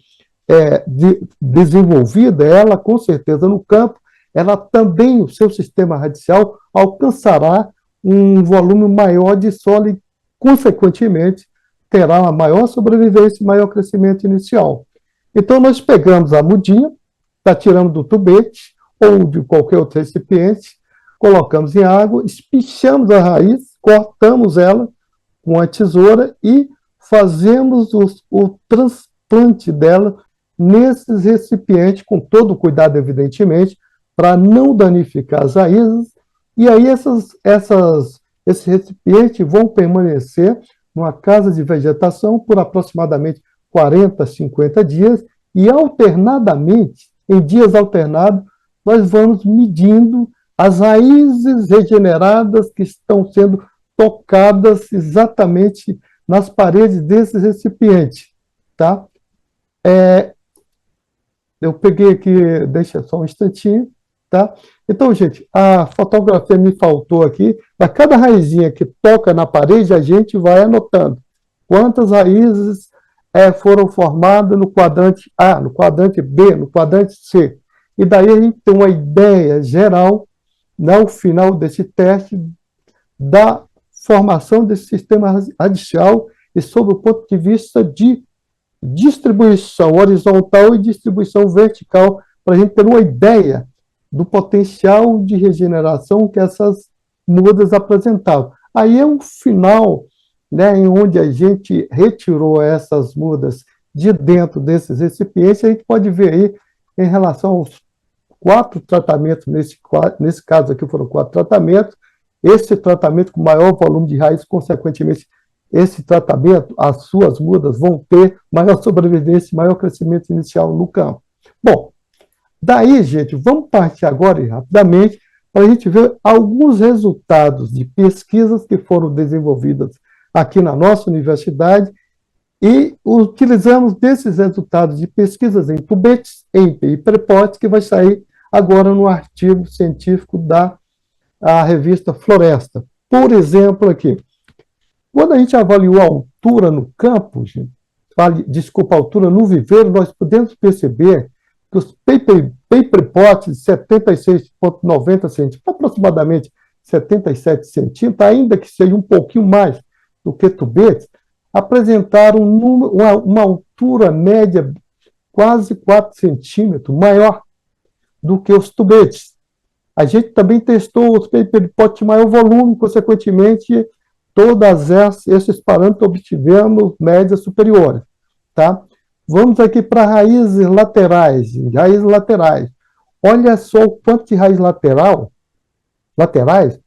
desenvolvida, ela com certeza no campo, ela também, o seu sistema radical, alcançará um volume maior de solo e, consequentemente, terá uma maior sobrevivência e maior crescimento inicial. Então, nós pegamos a mudinha, está tirando do tubete ou de qualquer outro recipiente, colocamos em água, espichamos a raiz, cortamos ela com a tesoura e fazemos o transplante dela nesses recipientes, com todo o cuidado, evidentemente, para não danificar as raízes, e aí esses recipientes vão permanecer numa casa de vegetação por aproximadamente 40, 50 dias, e alternadamente, em dias alternados, nós vamos medindo as raízes regeneradas que estão sendo tocadas exatamente nas paredes desses recipientes, tá? Eu peguei aqui, deixa só um instantinho, tá? Então, gente, a fotografia me faltou aqui. A cada raizinha que toca na parede, a gente vai anotando quantas raízes foram formadas no quadrante A, no quadrante B, no quadrante C. E daí a gente tem uma ideia geral, no final desse teste, da formação desse sistema radical e sob o ponto de vista de distribuição horizontal e distribuição vertical, para a gente ter uma ideia do potencial de regeneração que essas mudas apresentavam. Aí é um final, né, em onde a gente retirou essas mudas de dentro desses recipientes, a gente pode ver aí, em relação aos 4 tratamentos, nesse caso aqui foram 4 tratamentos, esse tratamento com maior volume de raiz, consequentemente, esse tratamento, as suas mudas vão ter maior sobrevivência, maior crescimento inicial no campo. Bom, daí, gente, vamos partir agora e rapidamente para a gente ver alguns resultados de pesquisas que foram desenvolvidas aqui na nossa universidade e utilizamos desses resultados de pesquisas em tubetes, em paperpots, que vai sair agora no artigo científico da revista Floresta. Por exemplo, aqui, quando a gente avaliou a altura no campo, gente, desculpa, a altura no viveiro, nós podemos perceber que os paperpots de 76,90 centímetros, aproximadamente 77 centímetros, ainda que seja um pouquinho mais do que tubetes, apresentaram uma altura média quase 4 centímetros maior do que os tubetes. A gente também testou os paperpots de maior volume, consequentemente, todos esses parâmetros obtivemos médias superiores. Tá? Vamos aqui para raízes laterais. Olha só o quanto de raiz laterais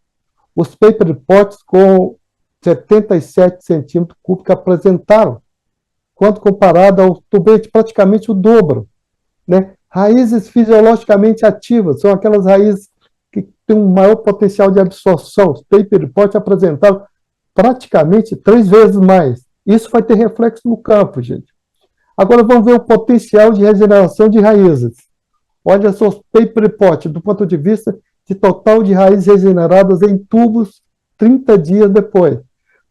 os paperpots com 77 centímetros cúbicos apresentaram, quanto comparado ao tubete, praticamente o dobro. Né? Raízes fisiologicamente ativas são aquelas raízes que têm um maior potencial de absorção. Os paperpots apresentaram praticamente 3 vezes mais. Isso vai ter reflexo no campo, gente. Agora vamos ver o potencial de regeneração de raízes. Olha só os paperpots, do ponto de vista de total de raízes regeneradas em tubos 30 dias depois.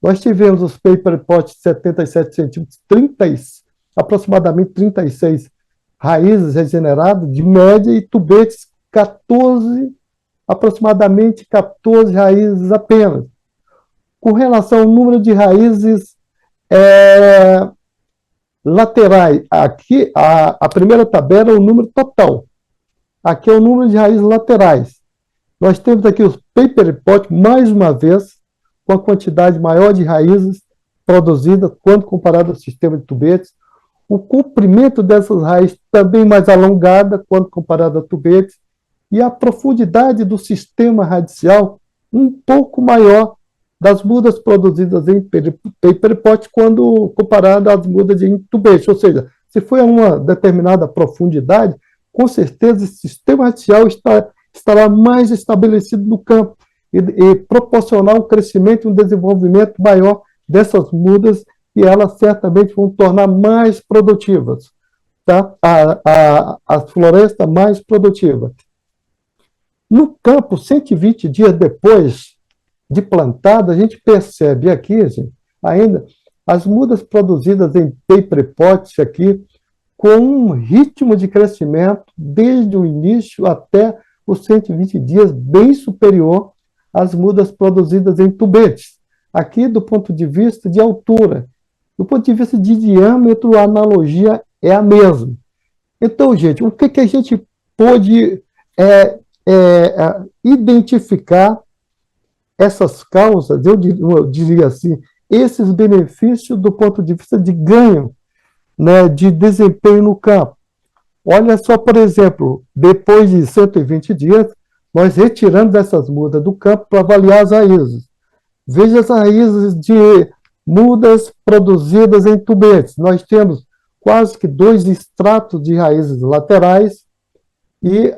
Nós tivemos os paperpots de 77 centímetros, aproximadamente 36 raízes regeneradas, de média, e tubetes aproximadamente 14 raízes apenas. Com relação ao número de raízes laterais, aqui a primeira tabela é o número total. Aqui é o número de raízes laterais. Nós temos aqui os paperpots, mais uma vez, com a quantidade maior de raízes produzidas quando comparado ao sistema de tubetes. O comprimento dessas raízes também mais alongada quando comparado a tubetes. E a profundidade do sistema radial um pouco maior das mudas produzidas em paperpot quando comparado às mudas em tubetes. Ou seja, se foi a uma determinada profundidade, com certeza esse sistema radial estará mais estabelecido no campo e proporcionar um crescimento e um desenvolvimento maior dessas mudas, e elas certamente vão tornar mais produtivas, tá? A floresta mais produtiva. No campo, 120 dias depois de plantada, a gente percebe aqui, gente, ainda as mudas produzidas em paperpots aqui, com um ritmo de crescimento desde o início até os 120 dias bem superior às mudas produzidas em tubetes. Aqui, do ponto de vista de altura, do ponto de vista de diâmetro, a analogia é a mesma. Então, gente, o que a gente pôde identificar essas causas, eu diria assim, esses benefícios do ponto de vista de ganho, né, de desempenho no campo. Olha só, por exemplo, depois de 120 dias, nós retiramos essas mudas do campo para avaliar as raízes. Veja as raízes de mudas produzidas em tubetes. Nós temos quase que 2 estratos de raízes laterais e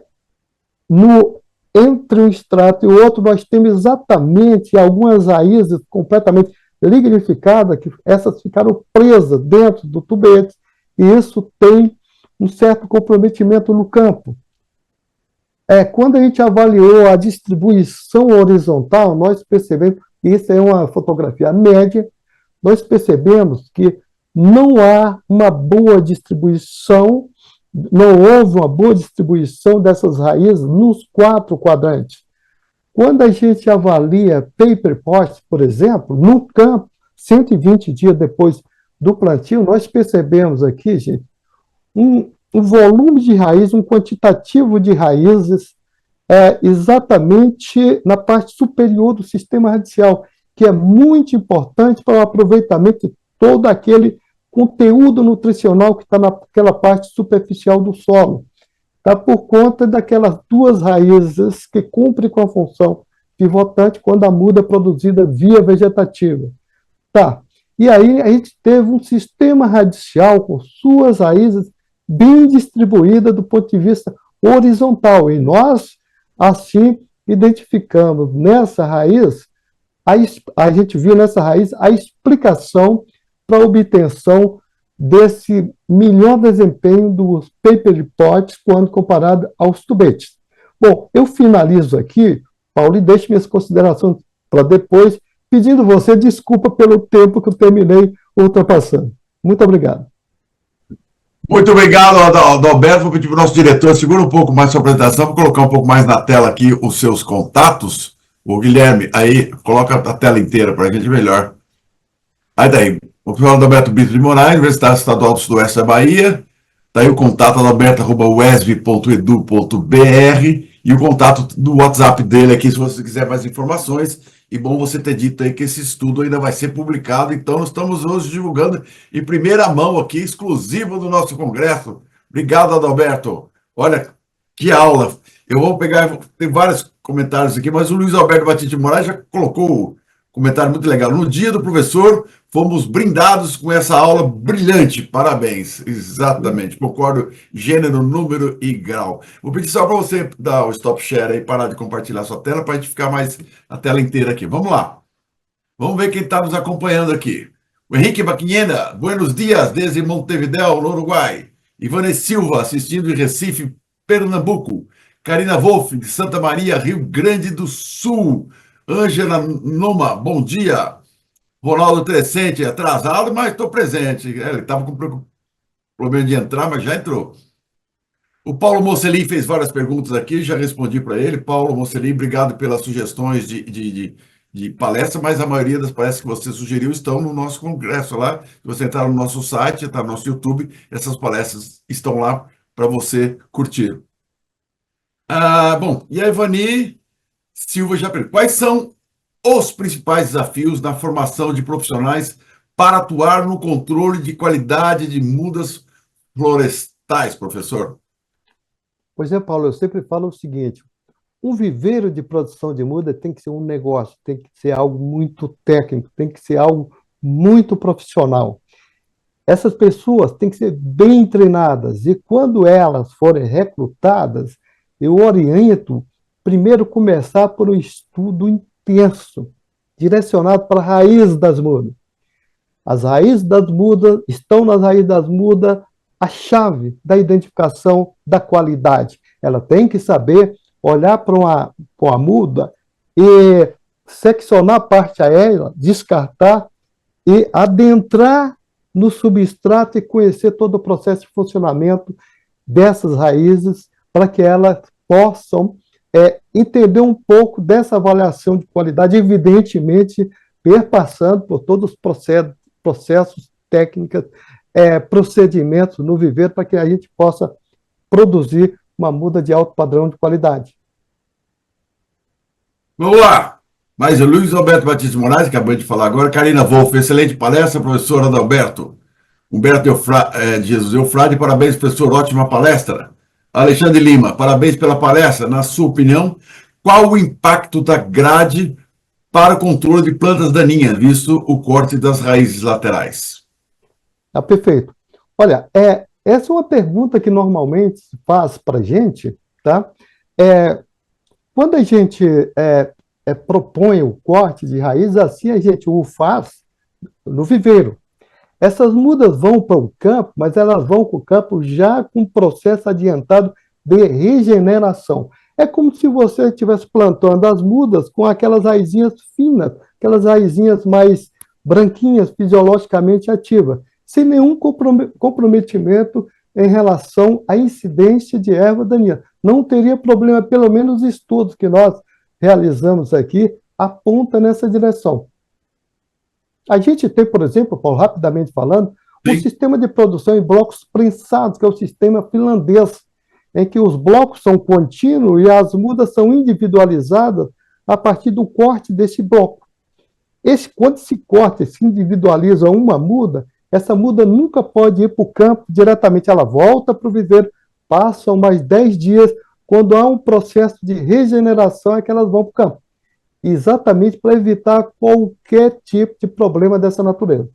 entre um extrato e o outro nós temos exatamente algumas raízes completamente lignificadas, que essas ficaram presas dentro do tubete, e isso tem um certo comprometimento no campo. Quando a gente avaliou a distribuição horizontal, nós percebemos, isso é uma fotografia média, nós percebemos que não há uma boa distribuição, não houve uma boa distribuição dessas raízes nos 4 quadrantes. Quando a gente avalia paperpots, por exemplo, no campo, 120 dias depois do plantio, nós percebemos aqui, gente, um volume de raiz, um quantitativo de raízes exatamente na parte superior do sistema radial, que é muito importante para o aproveitamento de todo aquele conteúdo nutricional que está naquela parte superficial do solo. Tá? Por conta daquelas 2 raízes que cumprem com a função pivotante quando a muda é produzida via vegetativa. Tá. E aí a gente teve um sistema radical com suas raízes bem distribuídas do ponto de vista horizontal. E nós, assim, identificamos nessa raiz, a gente viu nessa raiz a explicação para a obtenção desse melhor desempenho dos paper pots quando comparado aos tubetes. Bom, eu finalizo aqui, Paulo, e deixo minhas considerações para depois, pedindo você desculpa pelo tempo que eu terminei ultrapassando. Muito obrigado. Muito obrigado, Adalberto. Vou pedir para o nosso diretor, segura um pouco mais sua apresentação, vou colocar um pouco mais na tela aqui os seus contatos. O Guilherme, aí, coloca a tela inteira para a gente melhor. Aí daí, o professor Adalberto Brito de Moraes, Universidade Estadual do Sudoeste da Bahia. Está aí o contato adalberto.uesv.edu.br e o contato do WhatsApp dele aqui, se você quiser mais informações. E bom você ter dito aí que esse estudo ainda vai ser publicado. Então, nós estamos hoje divulgando em primeira mão aqui, exclusivo do nosso congresso. Obrigado, Adalberto. Olha, que aula. Eu vou pegar, tem vários comentários aqui, mas o Luiz Alberto Batista de Moraes já colocou um comentário muito legal. No dia do professor, fomos brindados com essa aula brilhante. Parabéns. Exatamente. Concordo. Gênero, número e grau. Vou pedir só para você dar o stop share aí, parar de compartilhar sua tela, para a gente ficar mais a tela inteira aqui. Vamos lá. Vamos ver quem está nos acompanhando aqui. O Henrique Baquinhena, buenos dias, desde Montevidéu, no Uruguai. Ivane Silva, assistindo em Recife, Pernambuco. Karina Wolff, de Santa Maria, Rio Grande do Sul. Ângela Noma, bom dia. Ronaldo Trescente, atrasado, mas estou presente. Ele estava com problema de entrar, mas já entrou. O Paulo Mocelin fez várias perguntas aqui, já respondi para ele. Paulo Mocelin, obrigado pelas sugestões de palestra, mas a maioria das palestras que você sugeriu estão no nosso congresso lá. Se você entrar no nosso site, está no nosso YouTube, essas palestras estão lá para você curtir. Bom, e a Ivani Silva já perguntou, quais são os principais desafios na formação de profissionais para atuar no controle de qualidade de mudas florestais, professor? Pois é, Paulo, eu sempre falo o seguinte, um viveiro de produção de muda tem que ser um negócio, tem que ser algo muito técnico, tem que ser algo muito profissional. Essas pessoas têm que ser bem treinadas e quando elas forem recrutadas, eu oriento primeiro começar por um estudo intenso, direcionado para a raiz das mudas. As raízes das mudas estão nas raízes das mudas a chave da identificação da qualidade. Ela tem que saber olhar para uma muda e seccionar parte a ela, descartar e adentrar no substrato e conhecer todo o processo de funcionamento dessas raízes para que elas possam entender um pouco dessa avaliação de qualidade, evidentemente, perpassando por todos os processos técnicos, procedimentos no viveiro, para que a gente possa produzir uma muda de alto padrão de qualidade. Vamos lá. Mais o Luiz Alberto Batista de Moraes, que acabou de falar agora. Karina Wolff, excelente palestra, professor Adalberto. Humberto de Jesus Eufrade, parabéns, professor, ótima palestra. Alexandre Lima, parabéns pela palestra. Na sua opinião, qual o impacto da grade para o controle de plantas daninhas, visto o corte das raízes laterais? Perfeito. Olha, essa é uma pergunta que normalmente se faz para a gente, tá? Quando a gente propõe o corte de raiz, assim a gente o faz no viveiro. Essas mudas vão para o campo, mas elas vão para o campo já com um processo adiantado de regeneração. É como se você estivesse plantando as mudas com aquelas raizinhas finas, aquelas raizinhas mais branquinhas, fisiologicamente ativas, sem nenhum comprometimento em relação à incidência de erva daninha. Não teria problema, pelo menos os estudos que nós realizamos aqui apontam nessa direção. A gente tem, por exemplo, Paulo, rapidamente falando, um sistema de produção em blocos prensados, que é o sistema finlandês, em que os blocos são contínuos e as mudas são individualizadas a partir do corte desse bloco. Quando se corta e se individualiza uma muda, essa muda nunca pode ir para o campo diretamente, ela volta para o viveiro, passam mais 10 dias, quando há um processo de regeneração é que elas vão para o campo. Exatamente para evitar qualquer tipo de problema dessa natureza.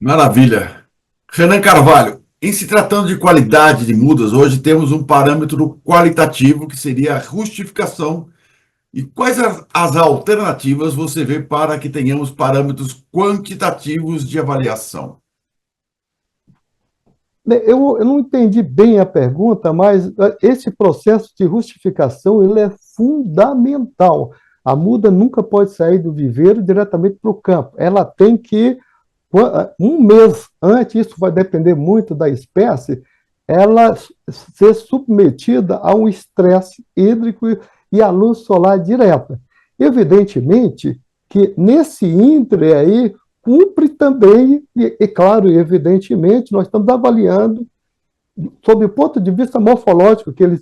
Maravilha. Renan Carvalho, em se tratando de qualidade de mudas, hoje temos um parâmetro qualitativo que seria a rustificação. E quais as alternativas você vê para que tenhamos parâmetros quantitativos de avaliação? Eu não entendi bem a pergunta, mas esse processo de rustificação ele é fundamental. A muda nunca pode sair do viveiro diretamente para o campo. Ela tem que, um mês antes, isso vai depender muito da espécie, ela ser submetida a um estresse hídrico e à luz solar direta. Evidentemente que nesse íntere aí, cumpre também, e claro, evidentemente, nós estamos avaliando, sob o ponto de vista morfológico que ele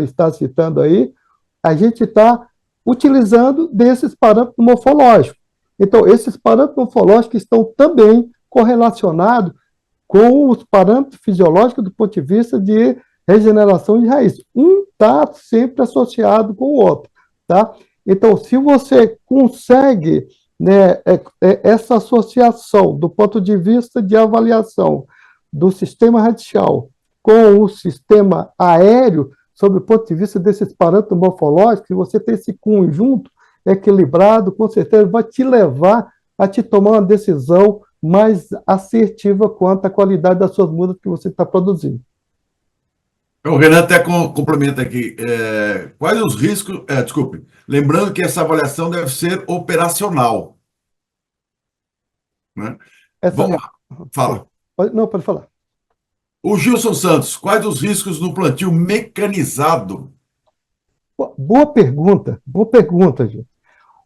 está citando aí, a gente está utilizando desses parâmetros morfológicos. Então, esses parâmetros morfológicos estão também correlacionados com os parâmetros fisiológicos do ponto de vista de regeneração de raiz. Um está sempre associado com o outro, tá? Então, se você consegue, né, essa associação do ponto de vista de avaliação do sistema radial com o sistema aéreo, sob o ponto de vista desses parâmetros morfológicos, se você tem esse conjunto equilibrado, com certeza vai te levar a te tomar uma decisão mais assertiva quanto à qualidade das suas mudas que você está produzindo. O Renan até complementa aqui. Quais os riscos? Desculpe. Lembrando que essa avaliação deve ser operacional. Né? Bom, fala. Não, pode falar. O Gilson Santos, quais os riscos no plantio mecanizado? Boa pergunta, Gil.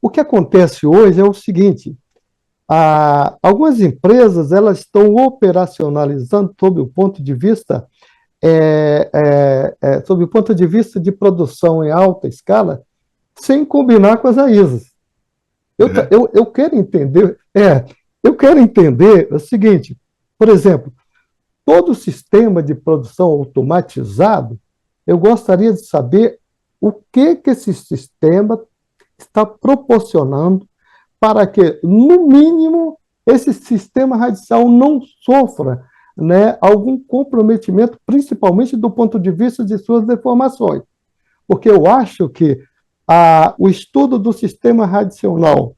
O que acontece hoje é o seguinte: algumas empresas elas estão operacionalizando sob o ponto de vista sob o ponto de vista de produção em alta escala, sem combinar com as raízes. Eu quero entender, o seguinte, por exemplo, todo sistema de produção automatizado, eu gostaria de saber o que esse sistema está proporcionando para que, no mínimo, esse sistema radical não sofra, né, algum comprometimento, principalmente do ponto de vista de suas deformações. Porque eu acho que o estudo do sistema radicional,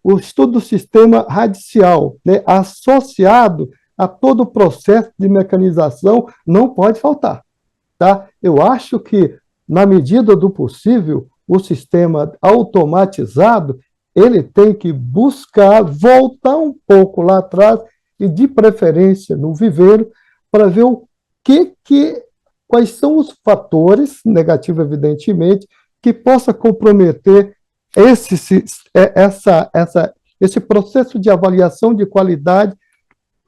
o estudo do sistema radial, né, associado a todo o processo de mecanização, não pode faltar. Tá? Eu acho que, na medida do possível, o sistema automatizado ele tem que buscar voltar um pouco lá atrás e, de preferência, no viveiro, para ver quais são os fatores, negativos, evidentemente, que possa comprometer esse processo de avaliação de qualidade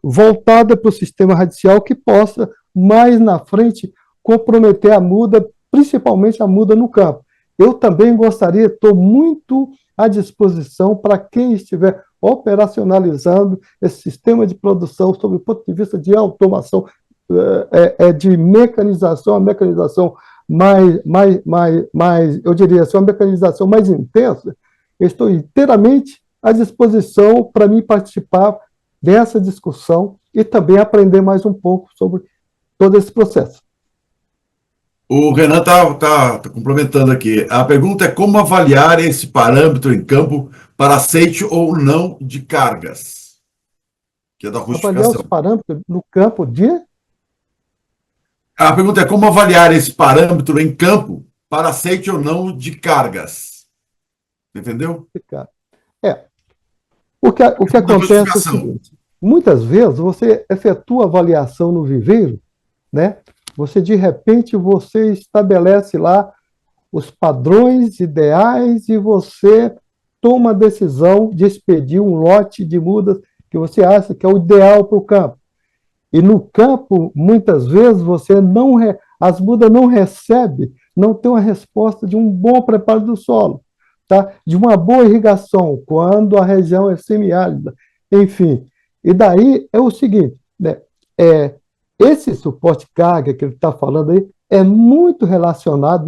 voltada para o sistema radial que possa, mais na frente, comprometer a muda, principalmente a muda no campo. Eu também gostaria, estou muito à disposição para quem estiver operacionalizando esse sistema de produção sob o ponto de vista de automação, de mecanização, a mecanização eu diria assim, uma mecanização mais intensa. Eu estou inteiramente à disposição para mim participar dessa discussão e também aprender mais um pouco sobre todo esse processo. O Renan está complementando aqui. A pergunta é como avaliar esse parâmetro em campo para aceite ou não de cargas, que é da rustificação. Avaliar os parâmetros no campo de... A pergunta é como avaliar esse parâmetro em campo para aceite ou não de cargas. Entendeu? O que acontece é o seguinte: muitas vezes você efetua avaliação no viveiro, né? De repente, você estabelece lá os padrões ideais e você toma a decisão de expedir um lote de mudas que você acha que é o ideal para o campo. E no campo, muitas vezes, as mudas não recebem, não tem uma resposta de um bom preparo do solo, tá? De uma boa irrigação, quando a região é semiárida, enfim. E daí é o seguinte, né? Esse suporte carga que ele está falando aí é muito relacionado,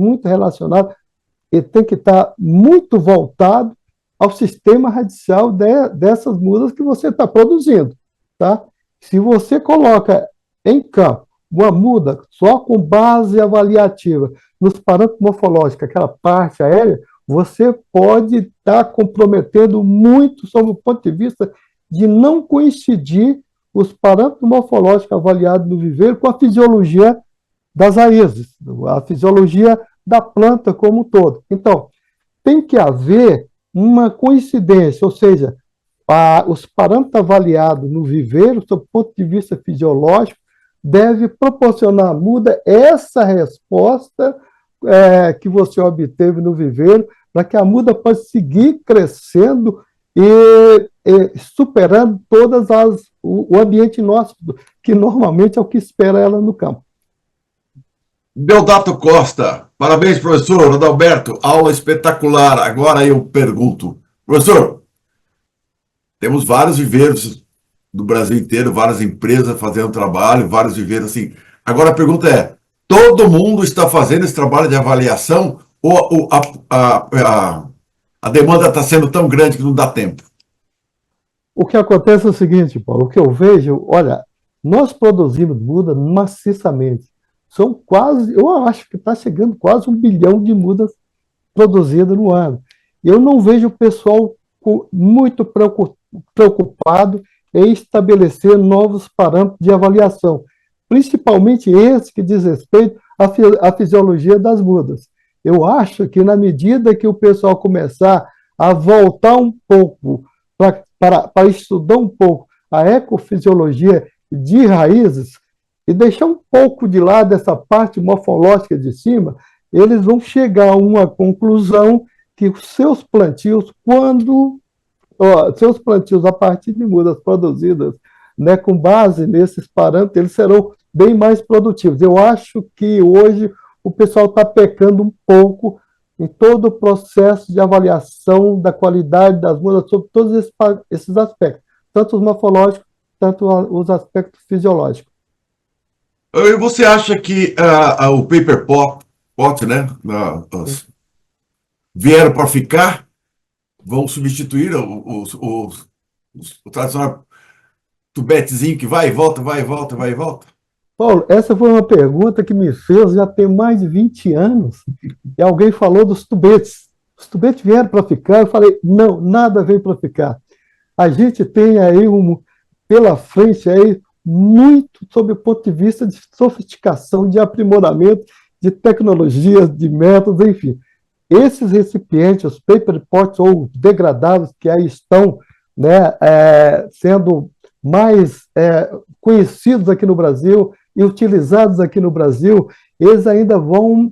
e tem que estar muito voltado ao sistema radical dessas mudas que você está produzindo, tá? Se você coloca em campo uma muda só com base avaliativa nos parâmetros morfológicos, aquela parte aérea, você pode estar comprometendo muito sob o ponto de vista de não coincidir os parâmetros morfológicos avaliados no viveiro com a fisiologia das raízes, a fisiologia da planta como um todo. Então, tem que haver uma coincidência, ou seja, os parâmetros avaliados no viveiro, do ponto de vista fisiológico, deve proporcionar à muda essa resposta que você obteve no viveiro, para que a muda possa seguir crescendo e superando todas o ambiente inóspito, que normalmente é o que espera ela no campo. Deodato Costa, parabéns, professor Adalberto, aula espetacular. Agora eu pergunto, professor, temos vários viveiros do Brasil inteiro, várias empresas fazendo trabalho, vários viveiros assim. Agora a pergunta é, todo mundo está fazendo esse trabalho de avaliação ou a demanda está sendo tão grande que não dá tempo? O que acontece é o seguinte, Paulo, o que eu vejo, olha, nós produzimos muda maciçamente. São quase, eu acho que está chegando quase 1 bilhão de mudas produzidas no ano. Eu não vejo o pessoal muito preocupado em estabelecer novos parâmetros de avaliação, principalmente esse que diz respeito à fisiologia das mudas. Eu acho que na medida que o pessoal começar a voltar um pouco para estudar um pouco a ecofisiologia de raízes e deixar um pouco de lado essa parte morfológica de cima, eles vão chegar a uma conclusão que os seus plantios, seus plantios a partir de mudas produzidas, né, com base nesses parâmetros, eles serão bem mais produtivos. Eu acho que hoje o pessoal está pecando um pouco em todo o processo de avaliação da qualidade das mudas, sobre todos esses aspectos, tanto os morfológicos, tanto os aspectos fisiológicos. E você acha que o paper pot, né, vieram para ficar? Vão substituir o tradicional tubetezinho que vai e volta, vai e volta, vai e volta? Paulo, essa foi uma pergunta que me fez já tem mais de 20 anos, e alguém falou dos tubetes. Os tubetes vieram para ficar, eu falei, não, nada veio para ficar. A gente tem aí pela frente aí muito sob o ponto de vista de sofisticação, de aprimoramento, de tecnologias, de métodos, enfim. Esses recipientes, os paper pots ou degradáveis que aí estão, né, sendo mais conhecidos aqui no Brasil e utilizados aqui no Brasil, eles ainda vão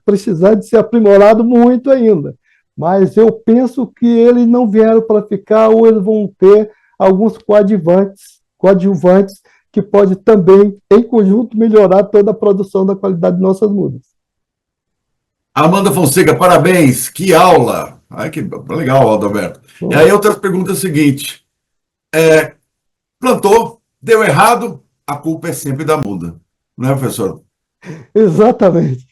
precisar de ser aprimorados muito ainda. Mas eu penso que eles não vieram para ficar, ou eles vão ter alguns coadjuvantes que pode também, em conjunto, melhorar toda a produção da qualidade de nossas mudas. Amanda Fonseca, parabéns, que aula! Ai, que legal, Adalberto. Bom, E aí outra pergunta é a seguinte, plantou, deu errado, a culpa é sempre da muda, não é, professor? exatamente.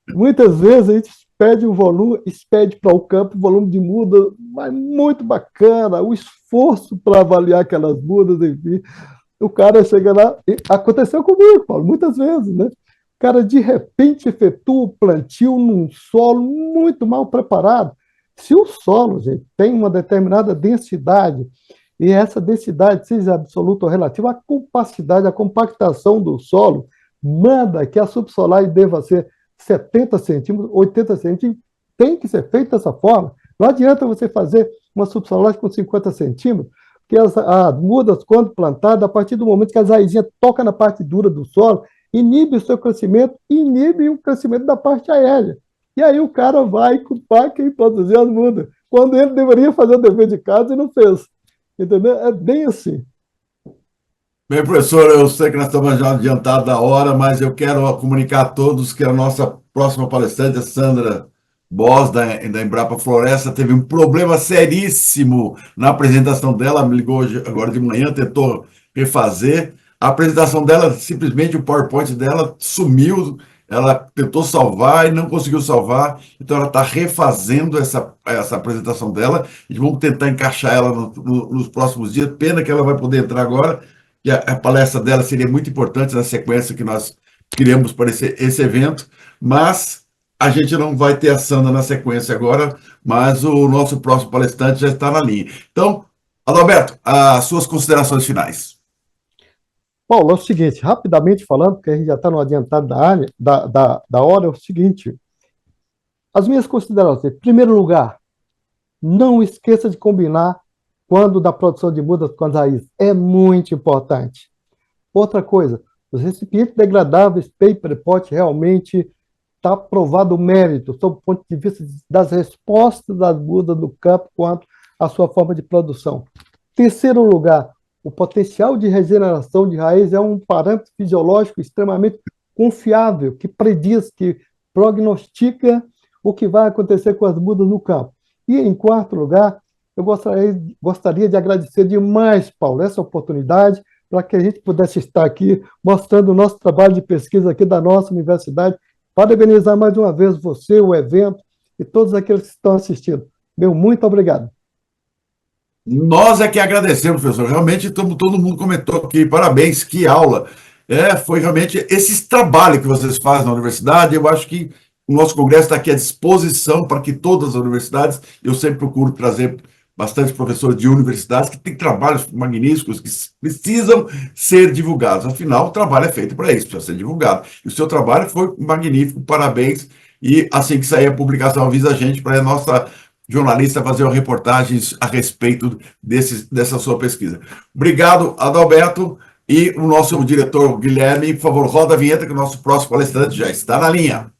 Muitas vezes a gente pede um volume, pede para o campo um volume de muda, mas muito bacana, o esforço para avaliar aquelas mudas, enfim. O cara chega lá, e aconteceu comigo, Paulo, muitas vezes, né? O cara de repente efetua o plantio num solo muito mal preparado. Se o solo, gente, tem uma determinada densidade, e essa densidade, seja absoluta ou relativa, a capacidade, a compactação do solo, manda que a subsolar deva ser 70 centímetros, 80 centímetros, tem que ser feito dessa forma. Não adianta você fazer uma subsolar com 50 centímetros, porque as mudas, quando plantadas, a partir do momento que as raizinhas tocam na parte dura do solo, inibe o seu crescimento, inibe o crescimento da parte aérea. E aí o cara vai culpar quem produziu as mudas, quando ele deveria fazer o dever de casa e não fez. Entendeu? É bem assim. Bem, professor, eu sei que nós estamos já adiantados da hora, mas eu quero comunicar a todos que a nossa próxima palestrante, a Sandra Boss, da Embrapa Floresta, teve um problema seríssimo na apresentação dela, me ligou hoje, agora de manhã, tentou refazer. A apresentação dela, simplesmente o PowerPoint dela sumiu, ela tentou salvar e não conseguiu salvar, então ela está refazendo essa apresentação dela, e vamos tentar encaixar ela nos próximos dias. Pena que ela vai poder entrar agora, e a palestra dela seria muito importante na sequência que nós criamos para esse evento, mas a gente não vai ter a Sandra na sequência agora, mas o nosso próximo palestrante já está na linha. Então, Adalberto, as suas considerações finais. Paulo, é o seguinte, rapidamente falando, porque a gente já está no adiantado da hora, é o seguinte, as minhas considerações. Em primeiro lugar, não esqueça de combinar quando da produção de mudas com as raízes. É muito importante. Outra coisa, os recipientes degradáveis, paper e pot, realmente está provado o mérito, sob o ponto de vista das respostas das mudas no campo quanto à sua forma de produção. Terceiro lugar, o potencial de regeneração de raiz é um parâmetro fisiológico extremamente confiável, que prediz, que prognostica o que vai acontecer com as mudas no campo. E, em quarto lugar, eu gostaria de agradecer demais, Paulo, essa oportunidade, para que a gente pudesse estar aqui mostrando o nosso trabalho de pesquisa aqui da nossa universidade. Parabenizar mais uma vez você, o evento e todos aqueles que estão assistindo. Meu muito obrigado. Nós é que agradecemos, professor. Realmente, todo mundo comentou aqui, parabéns, que aula. Foi realmente esse trabalho que vocês fazem na universidade. Eu acho que o nosso congresso está aqui à disposição para que todas as universidades, eu sempre procuro trazer bastante professores de universidades que têm trabalhos magníficos, que precisam ser divulgados. Afinal, o trabalho é feito para isso, precisa ser divulgado. E o seu trabalho foi magnífico, parabéns. E assim que sair a publicação, avisa a gente para a nossa jornalista fazer reportagens a respeito dessa sua pesquisa. Obrigado, Adalberto, e o nosso diretor Guilherme, por favor, roda a vinheta que o nosso próximo palestrante já está na linha.